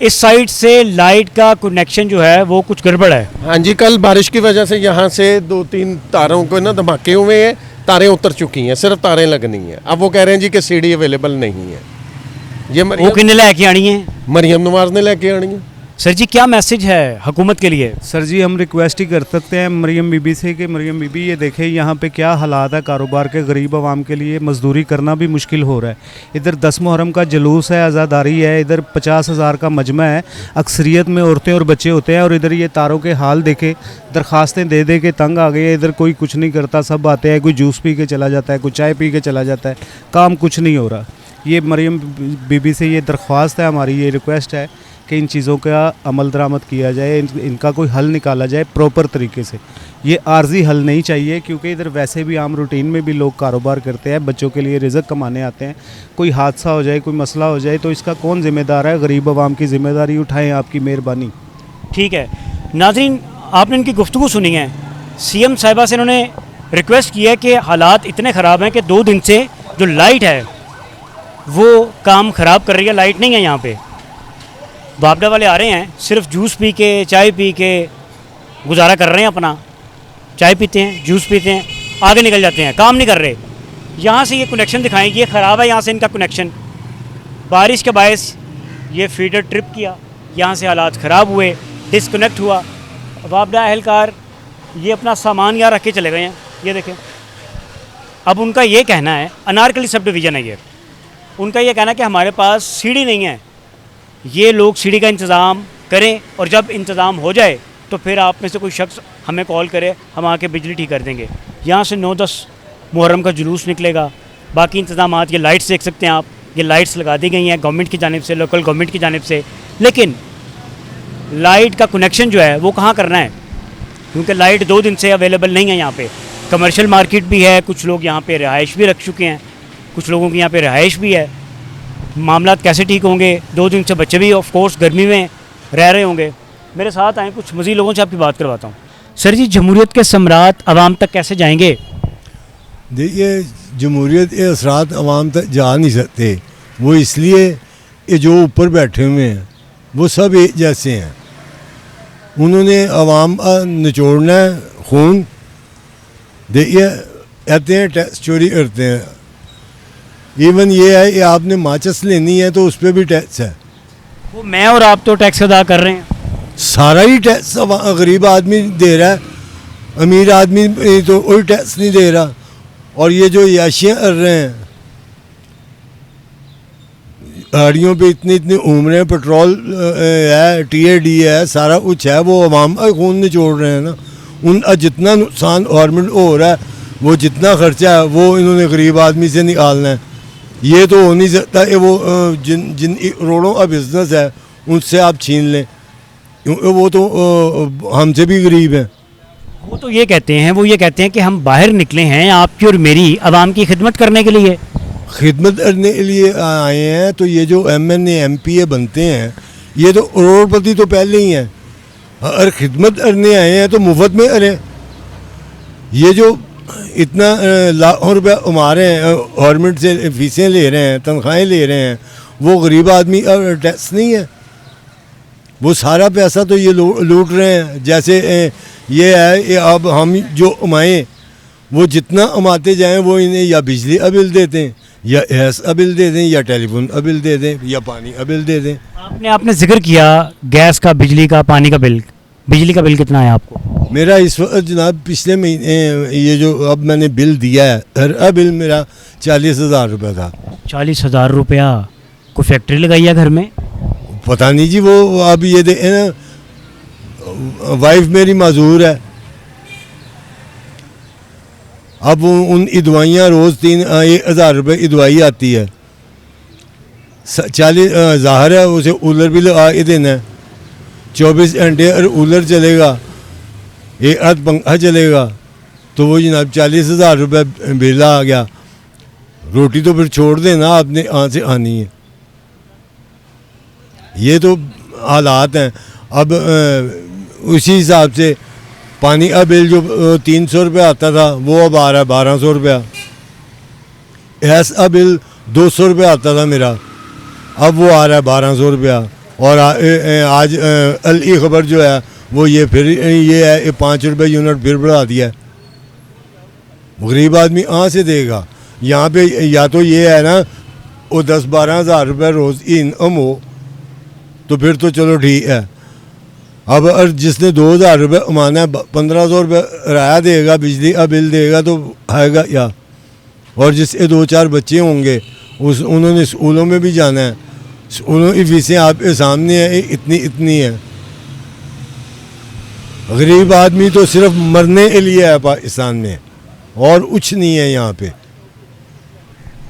इस साइड से लाइट का कनेक्शन जो है वो कुछ गड़बड़ है। हाँ जी, कल बारिश की वजह से यहाँ से 2-3 तारों को ना धमाके हुए हैं, तारें उतर चुकी हैं, सिर्फ तारें लगनी हैं। अब वो कह रहे हैं जी कि सीढ़ी अवेलेबल नहीं है। ये वो किन्ने लेके आनी है? मरियम नवाज ने लेके आनी है। सर जी क्या मैसेज है हुकूमत के लिए? सर जी हम रिक्वेस्ट ही कर सकते हैं मरियम बीबी से कि मरियम बीबी ये देखें यहाँ पे क्या हालात है कारोबार के, गरीब आवाम के लिए मजदूरी करना भी मुश्किल हो रहा है। इधर 10 मुहर्रम का जुलूस है, आज़ादारी है, इधर 50,000 का मजमा है, अक्सरियत में औरतें और बच्चे होते हैं, और इधर ये तारों के हाल देखे, दरख्वास्तें दे दे के तंग आ गए हैं। इधर कोई कुछ नहीं करता, सब आते हैं, कोई जूस पी के चला जाता है, कोई चाय पी के चला जाता है, काम कुछ नहीं हो रहा। ये मरियम बीबी से ये दरख्वास्त है हमारी, ये रिक्वेस्ट है कि इन चीज़ों का अमल दरामद किया जाए, इनका कोई हल निकाला जाए प्रॉपर तरीके से। ये आर्जी हल नहीं चाहिए, क्योंकि इधर वैसे भी आम रूटीन में भी लोग कारोबार करते हैं, बच्चों के लिए रिज़्क कमाने आते हैं। कोई हादसा हो जाए, कोई मसला हो जाए तो इसका कौन ज़िम्मेदार है? गरीब आवाम की ज़िम्मेदारी उठाएँ, आपकी मेहरबानी। ठीक है नाज़रीन, आपने इनकी गुफ्तगू सुनी है। सीएम साहिबा से इन्होंने रिक्वेस्ट की है कि हालात इतने ख़राब हैं कि 2 दिन से जो लाइट है वो काम ख़राब कर रही है, लाइट नहीं है यहाँ पे। बापडा वाले आ रहे हैं, सिर्फ जूस पी के, चाय पी के गुजारा कर रहे हैं अपना। चाय पीते हैं, जूस पीते हैं, आगे निकल जाते हैं, काम नहीं कर रहे। यहाँ से ये कनेक्शन दिखाएंगे, ये ख़राब है यहाँ से इनका कनेक्शन। बारिश के बायस ये फीडर ट्रिप किया, यहाँ से हालात ख़राब हुए, डिसकनेक्ट हुआ। बापडा अहलकार ये अपना सामान यहाँ रख के चले गए हैं, ये देखें। अब उनका ये कहना है, अनारकली सब डिवीज़न है ये, उनका ये कहना है कि हमारे पास सीढ़ी नहीं है, ये लोग सीढ़ी का इंतज़ाम करें और जब इंतज़ाम हो जाए तो फिर आप में से कोई शख्स हमें कॉल करे, हम आके बिजली ठीक कर देंगे। यहाँ से 9-10 मुहर्रम का जुलूस निकलेगा। बाकी इंतज़ामात, ये लाइट्स देख सकते हैं आप, ये लाइट्स लगा दी गई हैं गवर्नमेंट की जानिब से, लोकल गवर्नमेंट की जानिब से, लेकिन लाइट का कनेक्शन जो है वो कहाँ करना है? क्योंकि लाइट 2 दिन से अवेलेबल नहीं है यहाँ पे। कमर्शियल मार्केट भी है, कुछ लोग यहाँ पे रिहाइश भी रख चुके हैं, कुछ लोगों की यहाँ पे रिहाइश भी है। मामला कैसे ठीक होंगे? 2 दिन से बच्चे भी ऑफ कोर्स गर्मी में रह रहे होंगे। मेरे साथ आए कुछ मज़ीद लोगों से आपकी बात करवाता हूँ। सर जी, जमहूरियत के सम्राट आवाम तक कैसे जाएंगे? देखिए, जमहूरियत के असरात आवाम तक जा नहीं सकते, वो इसलिए ये जो ऊपर बैठे हुए हैं वो सब एक जैसे हैं। उन्होंने आवाम निचोड़ना है खून। देखिए, कहते हैं टैक्स चोरी करते हैं। इवन ये है कि आपने माचिस लेनी है तो उस पर भी टैक्स है। वो मैं और आप तो टैक्स अदा कर रहे हैं, सारा ही टैक्स गरीब आदमी दे रहा है, अमीर आदमी तो कोई टैक्स नहीं दे रहा। और ये जो याशियाँ कर रहे हैं, गाड़ियों पे इतनी इतनी उम्रें, पेट्रोल है, TAD है, सारा कुछ है, वो अवाम का खून निचोड़ रहे हैं ना। उनका जितना नुकसान गवर्नमेंट को हो रहा है, वो जितना खर्चा है वो इन्होंने गरीब आदमी से निकालना है। ये तो हो नहीं सकता कि वो जिन करोड़ों का बिजनेस है उनसे आप छीन लें, क्योंकि वो तो हमसे भी गरीब हैं। वो तो ये कहते हैं कि हम बाहर निकले हैं आपकी और मेरी आवाम की खिदमत करने के लिए। खिदमत करने के लिए आए हैं, तो ये जो MNA MPA बनते हैं, ये तो करोड़पति तो पहले ही हैं। अगर खिदमत करने आए हैं तो मुफ्त में करें। ये जो इतना लाखों रुपया कमा रहे हैं, गवर्नमेंट से फीसें ले रहे हैं, तनख्वाहें ले रहे हैं, वो गरीब आदमी का टैक्स नहीं है। वो सारा पैसा तो ये लूट रहे हैं। जैसे ये है कि अब हम जो कमाएँ, वो जितना कमाते जाएं वो इन्हें या बिजली का बिल देते हैं, या गैस का बिल दे दें, या टेलीफोन का बिल दे दें, या पानी का बिल दे दें। आपने जिक्र किया गैस का, बिजली का, पानी का बिल। बिजली का बिल कितना है आपको? मेरा इस वक्त जनाब पिछले महीने ये जो अब मैंने बिल दिया है, हर बिल मेरा 40,000 रुपये था। 40,000 रुपया? कोई फैक्ट्री लगाई है घर में? पता नहीं जी, वो अब ये देखें ना, वाइफ मेरी माजूर है। अब उन दवाइयाँ रोज़ 1,000 रुपये की दवाई आती है। 40 ज़ाहिर है उसे कूलर भी लगा के देना है। 24 घंटे अगर कूलर चलेगा, एक हाथ पंखा चलेगा, तो वो जनाब 40,000 रुपये बिल आ गया। रोटी तो फिर छोड़ देना, आपने कहाँ से आनी है। ये तो हालात हैं। अब उसी हिसाब से पानी का बिल जो 300 रुपये आता था वो अब आ रहा है 1200 रुपया। गैस का बिल 200 रुपये आता था मेरा, अब वो आ रहा है 1200 रुपया। और आज अल ई खबर जो है वो ये फिर ये है 5 रुपये यूनिट फिर बढ़ा दिया है। गरीब आदमी कहाँ से देगा? यहाँ पे या तो ये है ना वो 10-12 हज़ार रुपये रोज़ इनकम हो तो फिर तो चलो ठीक है। अब अगर जिसने 2000 रुपये कमाना है 1500 रुपये किराया देगा, बिजली का बिल देगा तो आएगा क्या? और जिसके 2-4 बच्चे होंगे उन्होंने स्कूलों में भी जाना है, स्कूलों की फीसें आपके सामने हैं, इतनी है। गरीब आदमी तो सिर्फ मरने के लिए है पाकिस्तान में और कुछ नहीं है यहाँ पे।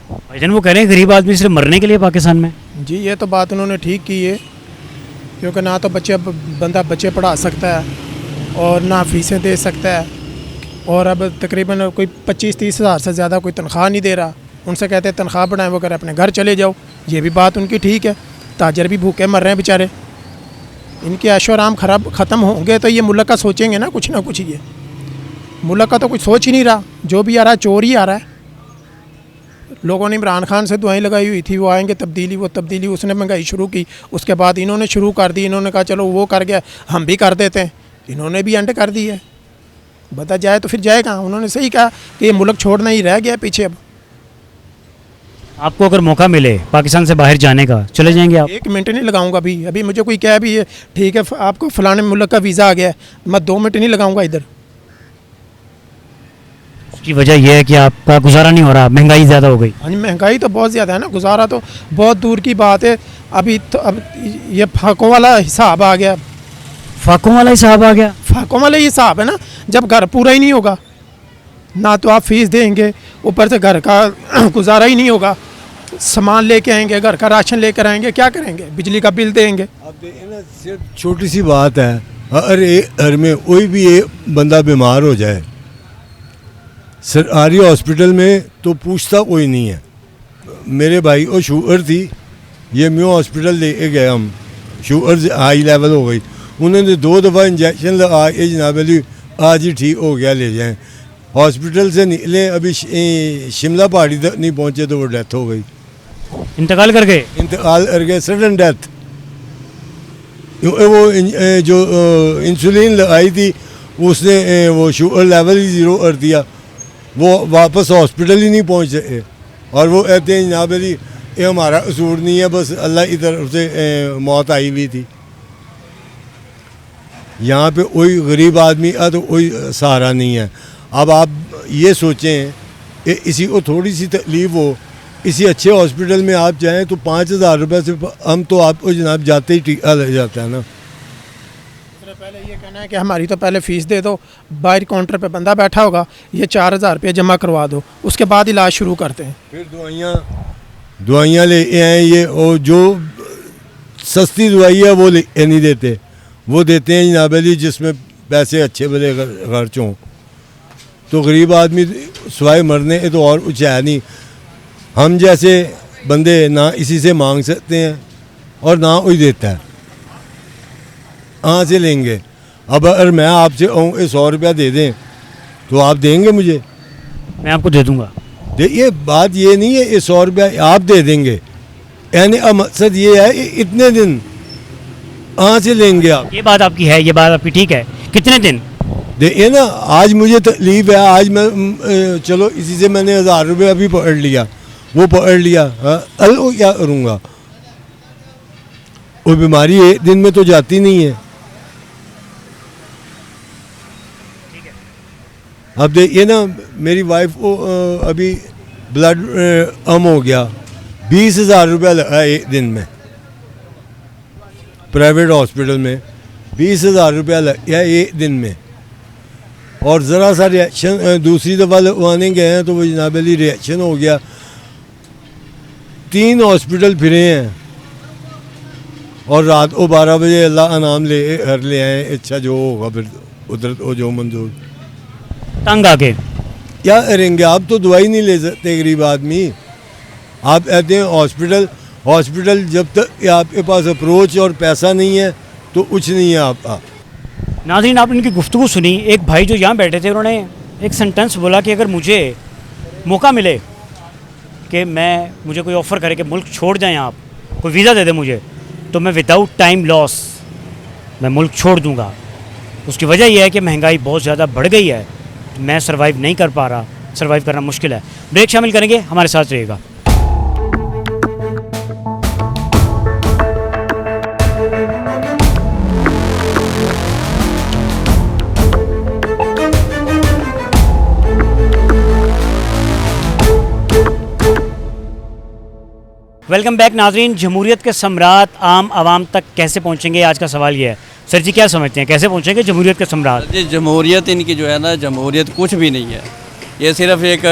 भाईजान वो कह रहे हैं गरीब आदमी सिर्फ मरने के लिए पाकिस्तान में। जी ये तो बात उन्होंने ठीक की है, क्योंकि ना तो बंदा बच्चे पढ़ा सकता है और ना फीसें दे सकता है। और अब तकरीबन कोई 25-30 हज़ार से ज़्यादा कोई तनख्वाह नहीं दे रहा। उनसे कहते हैं तनख्वाह बढ़ाएं, वो कह रहे अपने घर चले जाओ। ये भी बात उनकी ठीक है। ताजर भी भूखे मर रहे हैं बेचारे। इनके ऐशो आराम ख़त्म होंगे तो ये मुल्क का सोचेंगे ना कुछ। ये मुल्क का तो कुछ सोच ही नहीं रहा। जो भी आ रहा है चोर ही आ रहा है। लोगों ने इमरान खान से दुआएं लगाई हुई थी वो आएंगे तब्दीली, वो तब्दीली उसने महंगाई शुरू की, उसके बाद इन्होंने शुरू कर दी। इन्होंने कहा चलो वो कर गया हम भी कर देते हैं, इन्होंने भी एंड कर दी है। बता जाए तो फिर जाएगा। उन्होंने सही कहा कि ये मुल्क छोड़ना ही रह गया पीछे। अब आपको अगर मौका मिले पाकिस्तान से बाहर जाने का चले जाएंगे आप? 1 मिनट नहीं लगाऊंगा। अभी मुझे कोई कहे भी ठीक है आपको फलाने मुल्क का वीज़ा आ गया है, मैं 2 मिनट नहीं लगाऊंगा इधर। उसकी वजह यह है कि आपका गुजारा नहीं हो रहा, महंगाई ज़्यादा हो गई। हाँ जी महंगाई तो बहुत ज़्यादा है ना, गुजारा तो बहुत दूर की बात है। अब ये फाकों वाला हिसाब आ गया। फाकों वाला हिसाब आ गया? फाकों वाला हिसाब है ना, जब घर पूरा ही नहीं होगा ना तो आप फीस देंगे, ऊपर से घर का गुजारा ही नहीं होगा। सामान लेके आएंगे, घर का राशन लेकर आएंगे, क्या करेंगे? बिजली का बिल देंगे। अब देखिए ना, सिर्फ छोटी सी बात है, अगर घर में कोई भी एक बंदा बीमार हो जाए सरकारी हॉस्पिटल में तो पूछता कोई नहीं है। मेरे भाई को शुगर थी, ये म्यू हॉस्पिटल ले गए हम, शुगर हाई लेवल हो गई, उन्होंने 2 दफ़ा इंजेक्शन लगा के जनाब अली आज ही ठीक हो गया, ले जाएं। हॉस्पिटल से निकले अभी शिमला पहाड़ी तक नहीं पहुँचे तो वो डेथ हो गई। इंतकाल कर गए? इंतकाल कर गए, सडन डेथ। वो जो इंसुलिन लगाई थी उसने वो शुगर लेवल ही 0 कर दिया, वो वापस हॉस्पिटल ही नहीं पहुँच सके। और वो कहते हैं जनाब अली ये हमारा कसूर नहीं है, बस अल्लाह की तरफ से मौत आई हुई थी। यहाँ पे कोई गरीब आदमी का तो कोई सहारा नहीं है। अब आप ये सोचें कि इसी को थोड़ी सी तकलीफ़ हो, इसी अच्छे हॉस्पिटल में आप जाएं तो 5000 रुपये से हम तो आपको जनाब जाते ही टीका लग जाता है ना। पहले ये कहना है कि हमारी तो पहले फ़ीस दे दो, बाहर काउंटर पे बंदा बैठा होगा, ये 4000 रुपये जमा करवा दो, उसके बाद इलाज शुरू करते हैं। फिर दवाइयाँ ले आए ये, और जो सस्ती दवाई है वो ले नहीं देते, वो देते हैं जनाब अली जिसमें पैसे अच्छे भले खर्च हों। तो गरीब आदमी सिवाय मरने तो और कुछ है नहीं। हम जैसे बंदे ना इसी से मांग सकते हैं और ना कोई देता है, कहाँ से लेंगे? अब अगर मैं आपसे कहूँ 100 रुपया दे दें तो आप देंगे मुझे? मैं आपको दे दूंगा। देखिए बात ये नहीं है 100 रुपया आप दे देंगे, कहने का मकसद ये है इतने दिन कहाँ से लेंगे आप? ये बात आपकी है, ये बात आपकी ठीक है। कितने दिन? देखिए ना, आज मुझे तकलीफ़ है, आज मैं चलो इसी से मैंने 1000 रुपये अभी पकड़ लिया, वो पकड़ लिया, कल को क्या करूँगा? वो बीमारी 1 दिन में तो जाती नहीं है। अब देखिए ना, मेरी वाइफ को अभी ब्लड कम हो गया, 20,000 रुपया लगा 1 दिन में, प्राइवेट हॉस्पिटल में 20,000 रुपया लग गया 1 दिन में। और ज़रा सा रिएक्शन दूसरी दफ़ा लगवाने गए हैं तो वो जनाब अली रिएक्शन हो गया। 3 हॉस्पिटल फिरे हैं और रात को 12 बजे अल्लाह का नाम ले आए। अच्छा जो होगा फिर उधर तो जो मंजूर। तंग आके क्या करेंगे? आप तो दवाई नहीं ले सकते गरीब आदमी। आप कहते हैं हॉस्पिटल, हॉस्पिटल जब तक आपके पास अप्रोच और पैसा नहीं है तो कुछ नहीं है आपका। नाज़रीन, आपने इनकी गुफ्तगू सुनी। एक भाई जो यहाँ बैठे थे उन्होंने एक सेंटेंस बोला कि अगर मुझे मौका मिले कि मुझे कोई ऑफ़र करे कि मुल्क छोड़ जाएं आप, कोई वीज़ा दे दे मुझे, तो मैं विदाउट टाइम लॉस मैं मुल्क छोड़ दूँगा। उसकी वजह यह है कि महंगाई बहुत ज़्यादा बढ़ गई है, मैं सर्वाइव नहीं कर पा रहा, सर्वाइव करना मुश्किल है। ब्रेक शामिल करेंगे, हमारे साथ रहिएगा। वेलकम बैक नाजरीन। जमहूरियत के सम्राट आम आवाम तक कैसे पहुंचेंगे, आज का सवाल ये है। सर जी क्या समझते हैं, कैसे पहुंचेंगे जमहूरियत के सम्राट? जी, जमहूरियत इनकी जो है ना, जमहूरियत कुछ भी नहीं है। ये सिर्फ एक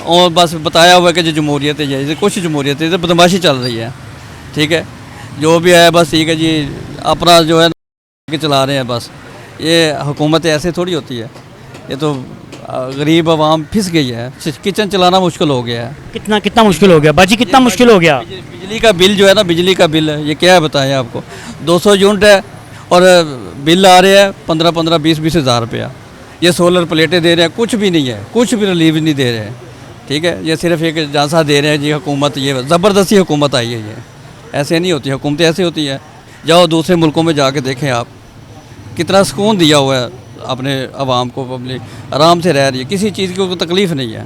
और बस बताया हुआ है कि जो जमहूरियत है, जैसे कुछ जमहूरियत है, बदमाशी चल रही है। ठीक है, जो भी है बस ठीक है जी, अपना जो है कि चला रहे हैं बस। ये हुकूमत ऐसे थोड़ी होती है, ये तो गरीब आवाम फिस गई है, किचन चलाना मुश्किल हो गया है। कितना मुश्किल हो गया बाजी, कितना मुश्किल हो गया? बिजली का बिल जो है ना, बिजली का बिल ये क्या है बताएं आपको, 200 यूनिट है और बिल आ रहे हैं 15-15, 20-20 हज़ार रुपया। ये सोलर प्लेटें दे रहे हैं, कुछ भी नहीं है, कुछ भी रिलीव नहीं दे रहे हैं। ठीक है, ये सिर्फ एक झांसा दे रहे हैं जी हुकूमत, ये ज़बरदस्ती हुकूमत आई है। ये ऐसे नहीं होती हुकूमतें, ऐसे होती है। जाओ दूसरे मुल्कों में जाके देखें आप, कितना सुकून दिया हुआ है अपने आवाम को, पब्लिक आराम से रह रही है, किसी चीज़ की कोई तकलीफ़ नहीं है।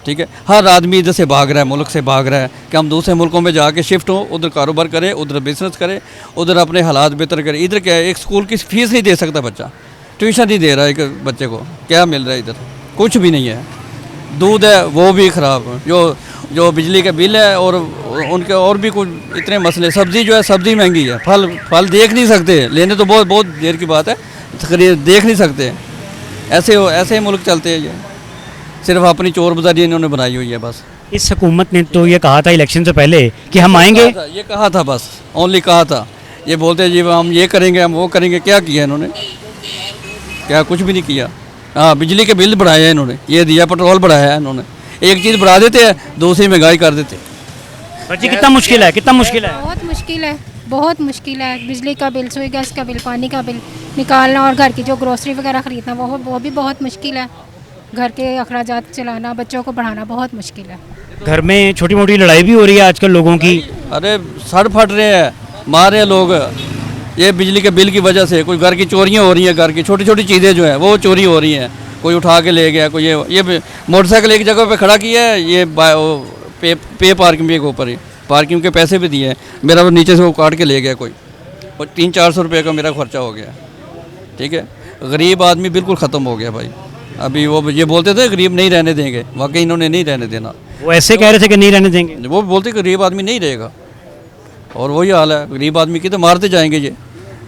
ठीक है, हर आदमी इधर से भाग रहा है, मुल्क से भाग रहा है कि हम दूसरे मुल्कों में जाके शिफ्ट हों, उधर कारोबार करें, उधर बिजनेस करें, उधर अपने हालात बेहतर करें। इधर क्या है, एक स्कूल की फ़ीस नहीं दे सकता बच्चा, ट्यूशन नहीं दे रहा है एक बच्चे को, क्या मिल रहा है इधर? कुछ भी नहीं है। दूध है वो भी ख़राब, जो बिजली का बिल है, और उनके और भी कुछ इतने मसले। सब्ज़ी जो है, सब्ज़ी महंगी है, फल देख नहीं सकते, लेने तो बहुत देर की बात है, देख नहीं सकते। ऐसे मुल्क चलते हैं। ये सिर्फ अपनी चोर बाजारी इन्होंने बनाई हुई है बस। इस हुकूमत ने तो ये कहा था इलेक्शन से पहले कि हम आएंगे, ये कहा था बस, ओनली कहा था। ये बोलते जी हम ये करेंगे, हम वो करेंगे। क्या किया इन्होंने? क्या कुछ भी नहीं किया। हाँ, बिजली के बिल बढ़ाए हैं इन्होंने, ये दिया, पेट्रोल बढ़ाया है इन्होंने। एक चीज़ बढ़ा देते हैं, दूसरी महंगाई कर देते हैं। जी कितना मुश्किल है, कितना मुश्किल है? बहुत मुश्किल है, बहुत मुश्किल है। बिजली का बिल, सुई गैस का बिल, पानी का बिल निकालना, और घर की जो ग्रोसरी वगैरह ख़रीदना वो भी बहुत मुश्किल है। घर के अखराजात चलाना, बच्चों को पढ़ाना बहुत मुश्किल है। घर में छोटी मोटी लड़ाई भी हो रही है आजकल लोगों की। अरे सड़ फट रहे हैं, मार रहे हैं लोग, ये बिजली के बिल की वजह से। कोई घर की चोरियां हो रही हैं, घर की छोटी छोटी चीज़ें जो है वो चोरी हो रही हैं। कोई उठा के ले गया, कोई ये मोटरसाइकिल एक जगह पे खड़ा किया है, ये पे पार्किंग के ऊपर ही, पार्किंग के पैसे भी दिए हैं, मेरा वो नीचे से वो काट के ले गया कोई, और 300-400 रुपये का मेरा खर्चा हो गया। ठीक है, गरीब आदमी बिल्कुल ख़त्म हो गया भाई। अभी वो ये बोलते थे गरीब नहीं रहने देंगे, वाकई इन्होंने नहीं रहने देना। वो ऐसे कह रहे थे कि नहीं रहने देंगे, वो बोलते गरीब आदमी नहीं रहेगा, और वही हाल है। गरीब आदमी की तो मारते जाएंगे, ये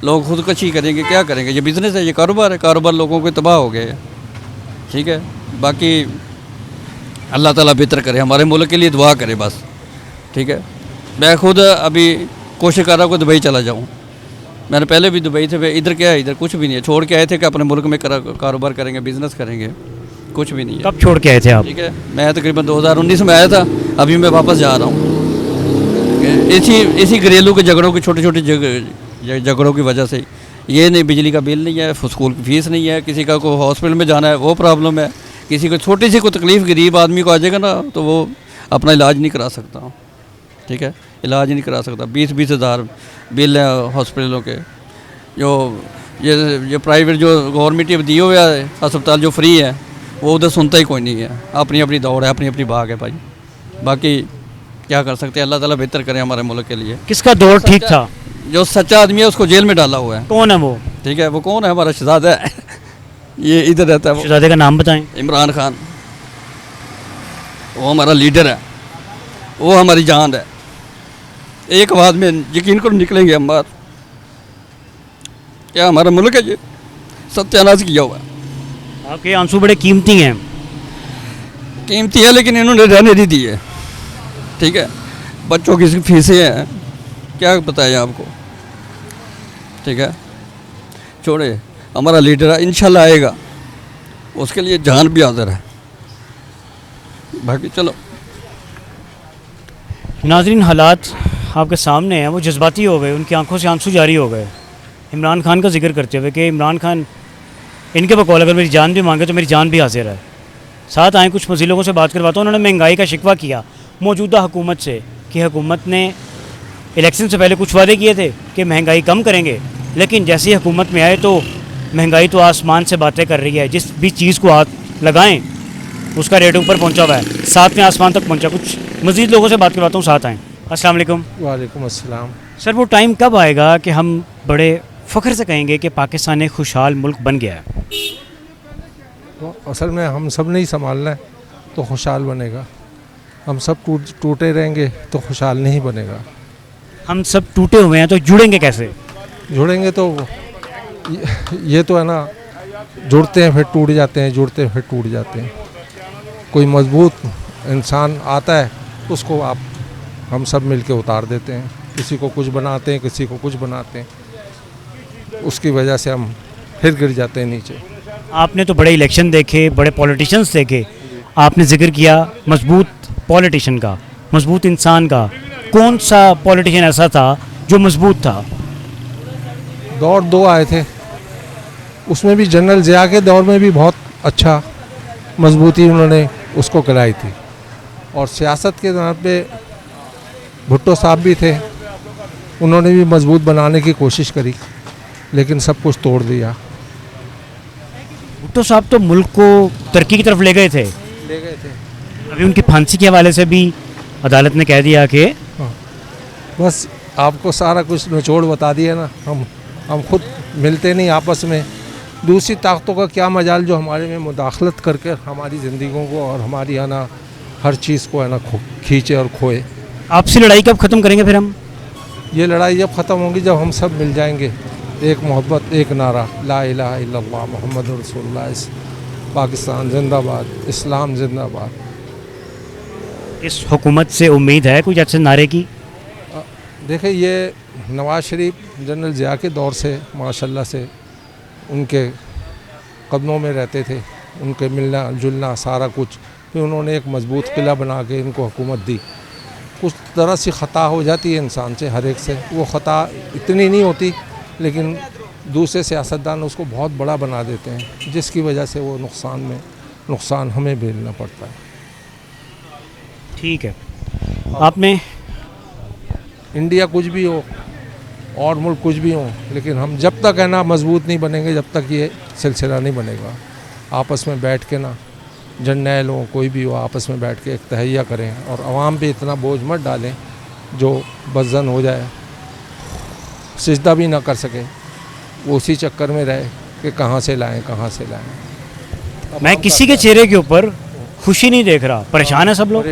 लोग खुदकशी करेंगे, क्या करेंगे? ये बिज़नेस है, ये कारोबार है, कारोबार लोगों के तबाह हो गए। ठीक है, बाकी अल्लाह ताला बेहतर करे, हमारे मुल्क के लिए दुआ करे बस। ठीक है, मैं खुद अभी कोशिश कर रहा हूँ कि दुबई चला जाऊँ। मैंने पहले भी दुबई थे, इधर क्या है, इधर कुछ भी नहीं है। छोड़ के आए थे कि अपने मुल्क में कारोबार करेंगे, बिज़नेस करेंगे, कुछ भी नहीं है। कब छोड़ के आए थे आप? ठीक है, मैं तकरीबन 2019 में आया था, अभी मैं वापस जा रहा हूँ। इसी घरेलू के झगड़ों की, छोटे छोटे झगड़ों की वजह से। ये नहीं, बिजली का बिल नहीं है, स्कूल की फ़ीस नहीं है, किसी का को हॉस्पिटल में जाना है वो प्रॉब्लम है, किसी को छोटी सी कोई तकलीफ़ गरीब आदमी को आ जाएगा ना, तो वो अपना इलाज नहीं करा सकता। ठीक है, इलाज नहीं करा सकता। 20-20 हज़ार बिल है हॉस्पिटलों के। जो ये प्राइवेट जो गवर्नमेंट दिए हुए अस्पताल जो फ्री है, वो उधर सुनता ही कोई नहीं है। अपनी अपनी दौड़ है, अपनी अपनी भाग है भाई। बाकी क्या कर सकते हैं, अल्लाह ताला बेहतर करे हमारे मुल्क के लिए। किसका दौर ठीक था? जो सच्चा आदमी है उसको जेल में डाला हुआ है। कौन है वो? ठीक है, वो कौन है? हमारा शहजादा है। ये इधर रहता है। शहजादे का नाम बताएं। इमरान खान, वो हमारा लीडर है, वो हमारी जान है। एक बात में यकीन करो निकलेंगे हम बात, क्या हमारा मुल्क है ये सत्यानाश किया हुआ है। आपके आंसू बड़े कीमती हैं। कीमती है, लेकिन इन्होंने रहने नहीं दी है। ठीक है, बच्चों की फीसें हैं, क्या बताएं आपको। ठीक है, छोड़े, हमारा लीडर है, इंशाल्लाह आएगा, उसके लिए जान भी हाजिर है। बाकी चलो। नाज़रीन, हालात आपके सामने हैं वो जज्बाती हो गए, उनकी आंखों से आंसू जारी हो गए इमरान खान का जिक्र करते हुए कि इमरान खान इनके बकौल अगर मेरी जान भी मांगे तो मेरी जान भी हाजिर है। साथ आए कुछ मज़ीद लोगों से बात करवाता हूँ। उन्होंने महंगाई का शिकवा किया मौजूदा हुकूमत से कि हुकूमत ने इलेक्शन से पहले कुछ वादे किए थे कि महंगाई कम करेंगे, लेकिन जैसे ही हुकूमत में आए तो महंगाई तो आसमान से बातें कर रही है। जिस भी चीज़ को हाथ लगाएं उसका रेट ऊपर पहुंचा हुआ है, साथ में आसमान तक पहुंचा। कुछ मज़ीद लोगों से बात करवाता हूँ, साथ आएँ। अस्सलाम वालेकुम। वालेकुम अस्सलाम। सर, वो टाइम कब आएगा कि हम बड़े फ़ख्र से कहेंगे कि पाकिस्तान एक खुशहाल मुल्क बन गया है? तो असल में हम सब नहीं संभालना है तो खुशहाल बनेगा। हम सब टूटे रहेंगे तो खुशहाल नहीं बनेगा। हम सब टूटे हुए हैं तो जुड़ेंगे कैसे? जुड़ेंगे तो ये तो है ना, जुड़ते हैं फिर टूट जाते हैं, जुड़ते हैं फिर टूट जाते हैं। कोई मजबूत इंसान आता है उसको हम सब मिलके उतार देते हैं। किसी को कुछ बनाते हैं, किसी को कुछ बनाते हैं, उसकी वजह से हम फिर गिर जाते हैं नीचे। आपने तो बड़े इलेक्शन देखे, बड़े पॉलिटिशियंस देखे, आपने जिक्र किया मजबूत पॉलिटिशियन का, मजबूत इंसान का। कौन सा पॉलिटिशियन ऐसा था जो मजबूत था? दौर दो आए थे, उसमें भी जनरल ज़िया के दौर में भी बहुत अच्छा मजबूती उन्होंने उसको कराई थी, और सियासत के दौर पे भुट्टो साहब भी थे, उन्होंने भी मजबूत बनाने की कोशिश करी लेकिन सब कुछ तोड़ दिया। भुट्टो साहब तो मुल्क को तरक्की की तरफ ले गए थे। अभी उनकी फांसी के हवाले से भी अदालत ने कह दिया कि बस आपको सारा कुछ निचोड़ बता दिया ना। हम खुद मिलते नहीं आपस में, दूसरी ताकतों का क्या मजाल जो हमारे में मुदाखलत करके हमारी ज़िंदगियों को और हमारी है ना हर चीज़ को है ना खींचे और खोए। आपसी लड़ाई कब ख़त्म करेंगे फिर हम? ये लड़ाई जब ख़त्म होगी जब हम सब मिल जाएंगे। एक मोहब्बत, एक नारा, ला इलाहा इल्लल्लाह मुहम्मद रसूलुल्लाह, पाकिस्तान जिंदाबाद, इस्लाम जिंदाबाद। इस हुकूमत से उम्मीद है कुछ अच्छे नारे की? देखिए, ये नवाज़ शरीफ जनरल ज़िया के दौर से माशाल्लाह से उनके कदमों में रहते थे, उनके मिलना जुलना सारा कुछ। फिर उन्होंने एक मजबूत किला बना के इनको हुकूमत दी। कुछ तरह से ख़ता हो जाती है इंसान से, हर एक से, वो ख़ता इतनी नहीं होती लेकिन दूसरे सियासतदान उसको बहुत बड़ा बना देते हैं, जिसकी वजह से वो नुकसान हमें झेलना पड़ता है। ठीक है, आपने इंडिया कुछ भी हो और मुल्क कुछ भी हो, लेकिन हम जब तक है ना मजबूत नहीं बनेंगे, जब तक ये सिलसिला नहीं बनेगा। आपस में बैठ के ना, जर्नैल हो कोई भी हो, आपस में बैठ के एक तहैया करें और आवाम पे इतना बोझ मत डालें जो बज़न हो जाए, सिजदा भी ना कर सके, वो उसी चक्कर में रहे कि कहाँ से लाएं। मैं किसी के चेहरे के ऊपर खुशी नहीं देख रहा, परेशान है सब लोग।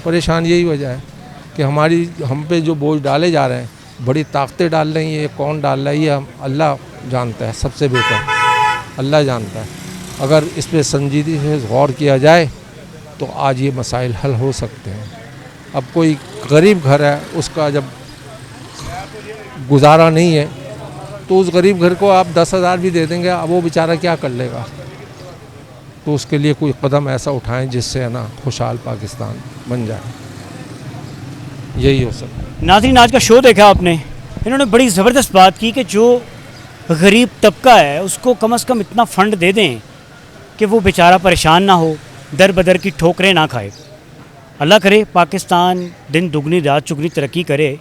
परेशान यही वजह है कि हम पे जो बोझ डाले जा रहे हैं, बड़ी ताकतें डाल रही हैं। ये कौन डाल रहा है ये अल्लाह जानता है, सबसे बेहतर अल्लाह जानता है। अगर इस पर संजीदगी से गौर किया जाए तो आज ये मसाइल हल हो सकते हैं। अब कोई गरीब घर है, उसका जब गुजारा नहीं है तो उस गरीब घर को आप 10,000 भी दे देंगे, अब वो बेचारा क्या कर लेगा? तो उसके लिए कोई कदम ऐसा उठाएं जिससे है ना खुशहाल पाकिस्तान बन जाए, यही हो सकता है। नाज़रीन, आज का शो देखा आपने, इन्होंने बड़ी ज़बरदस्त बात की कि जो गरीब तबका है उसको कम से कम इतना फ़ंड दे दें कि वो बेचारा परेशान ना हो, दर बदर की ठोकरें ना खाए। अल्लाह करे पाकिस्तान दिन दुगनी रात चुगनी तरक्की करे,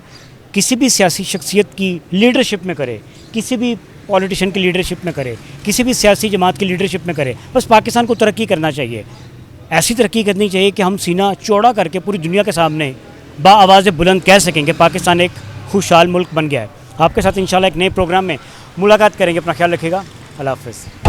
किसी भी सियासी शख्सियत की लीडरशिप में करे, किसी भी पॉलिटिशियन की लीडरशिप में करे, किसी भी सियासी जमात की लीडरशिप में करे। बस पाकिस्तान को तरक्की करना चाहिए, ऐसी तरक्की करनी चाहिए कि हम सीना चौड़ा करके पूरी दुनिया के सामने बाआवाज़ बुलंद कह सकेंगे पाकिस्तान एक खुशहाल मुल्क बन गया है। आपके साथ इंशाल्लाह एक नए प्रोग्राम में मुलाकात करेंगे। अपना ख्याल रखिएगा। अल्लाह हाफ़िज़।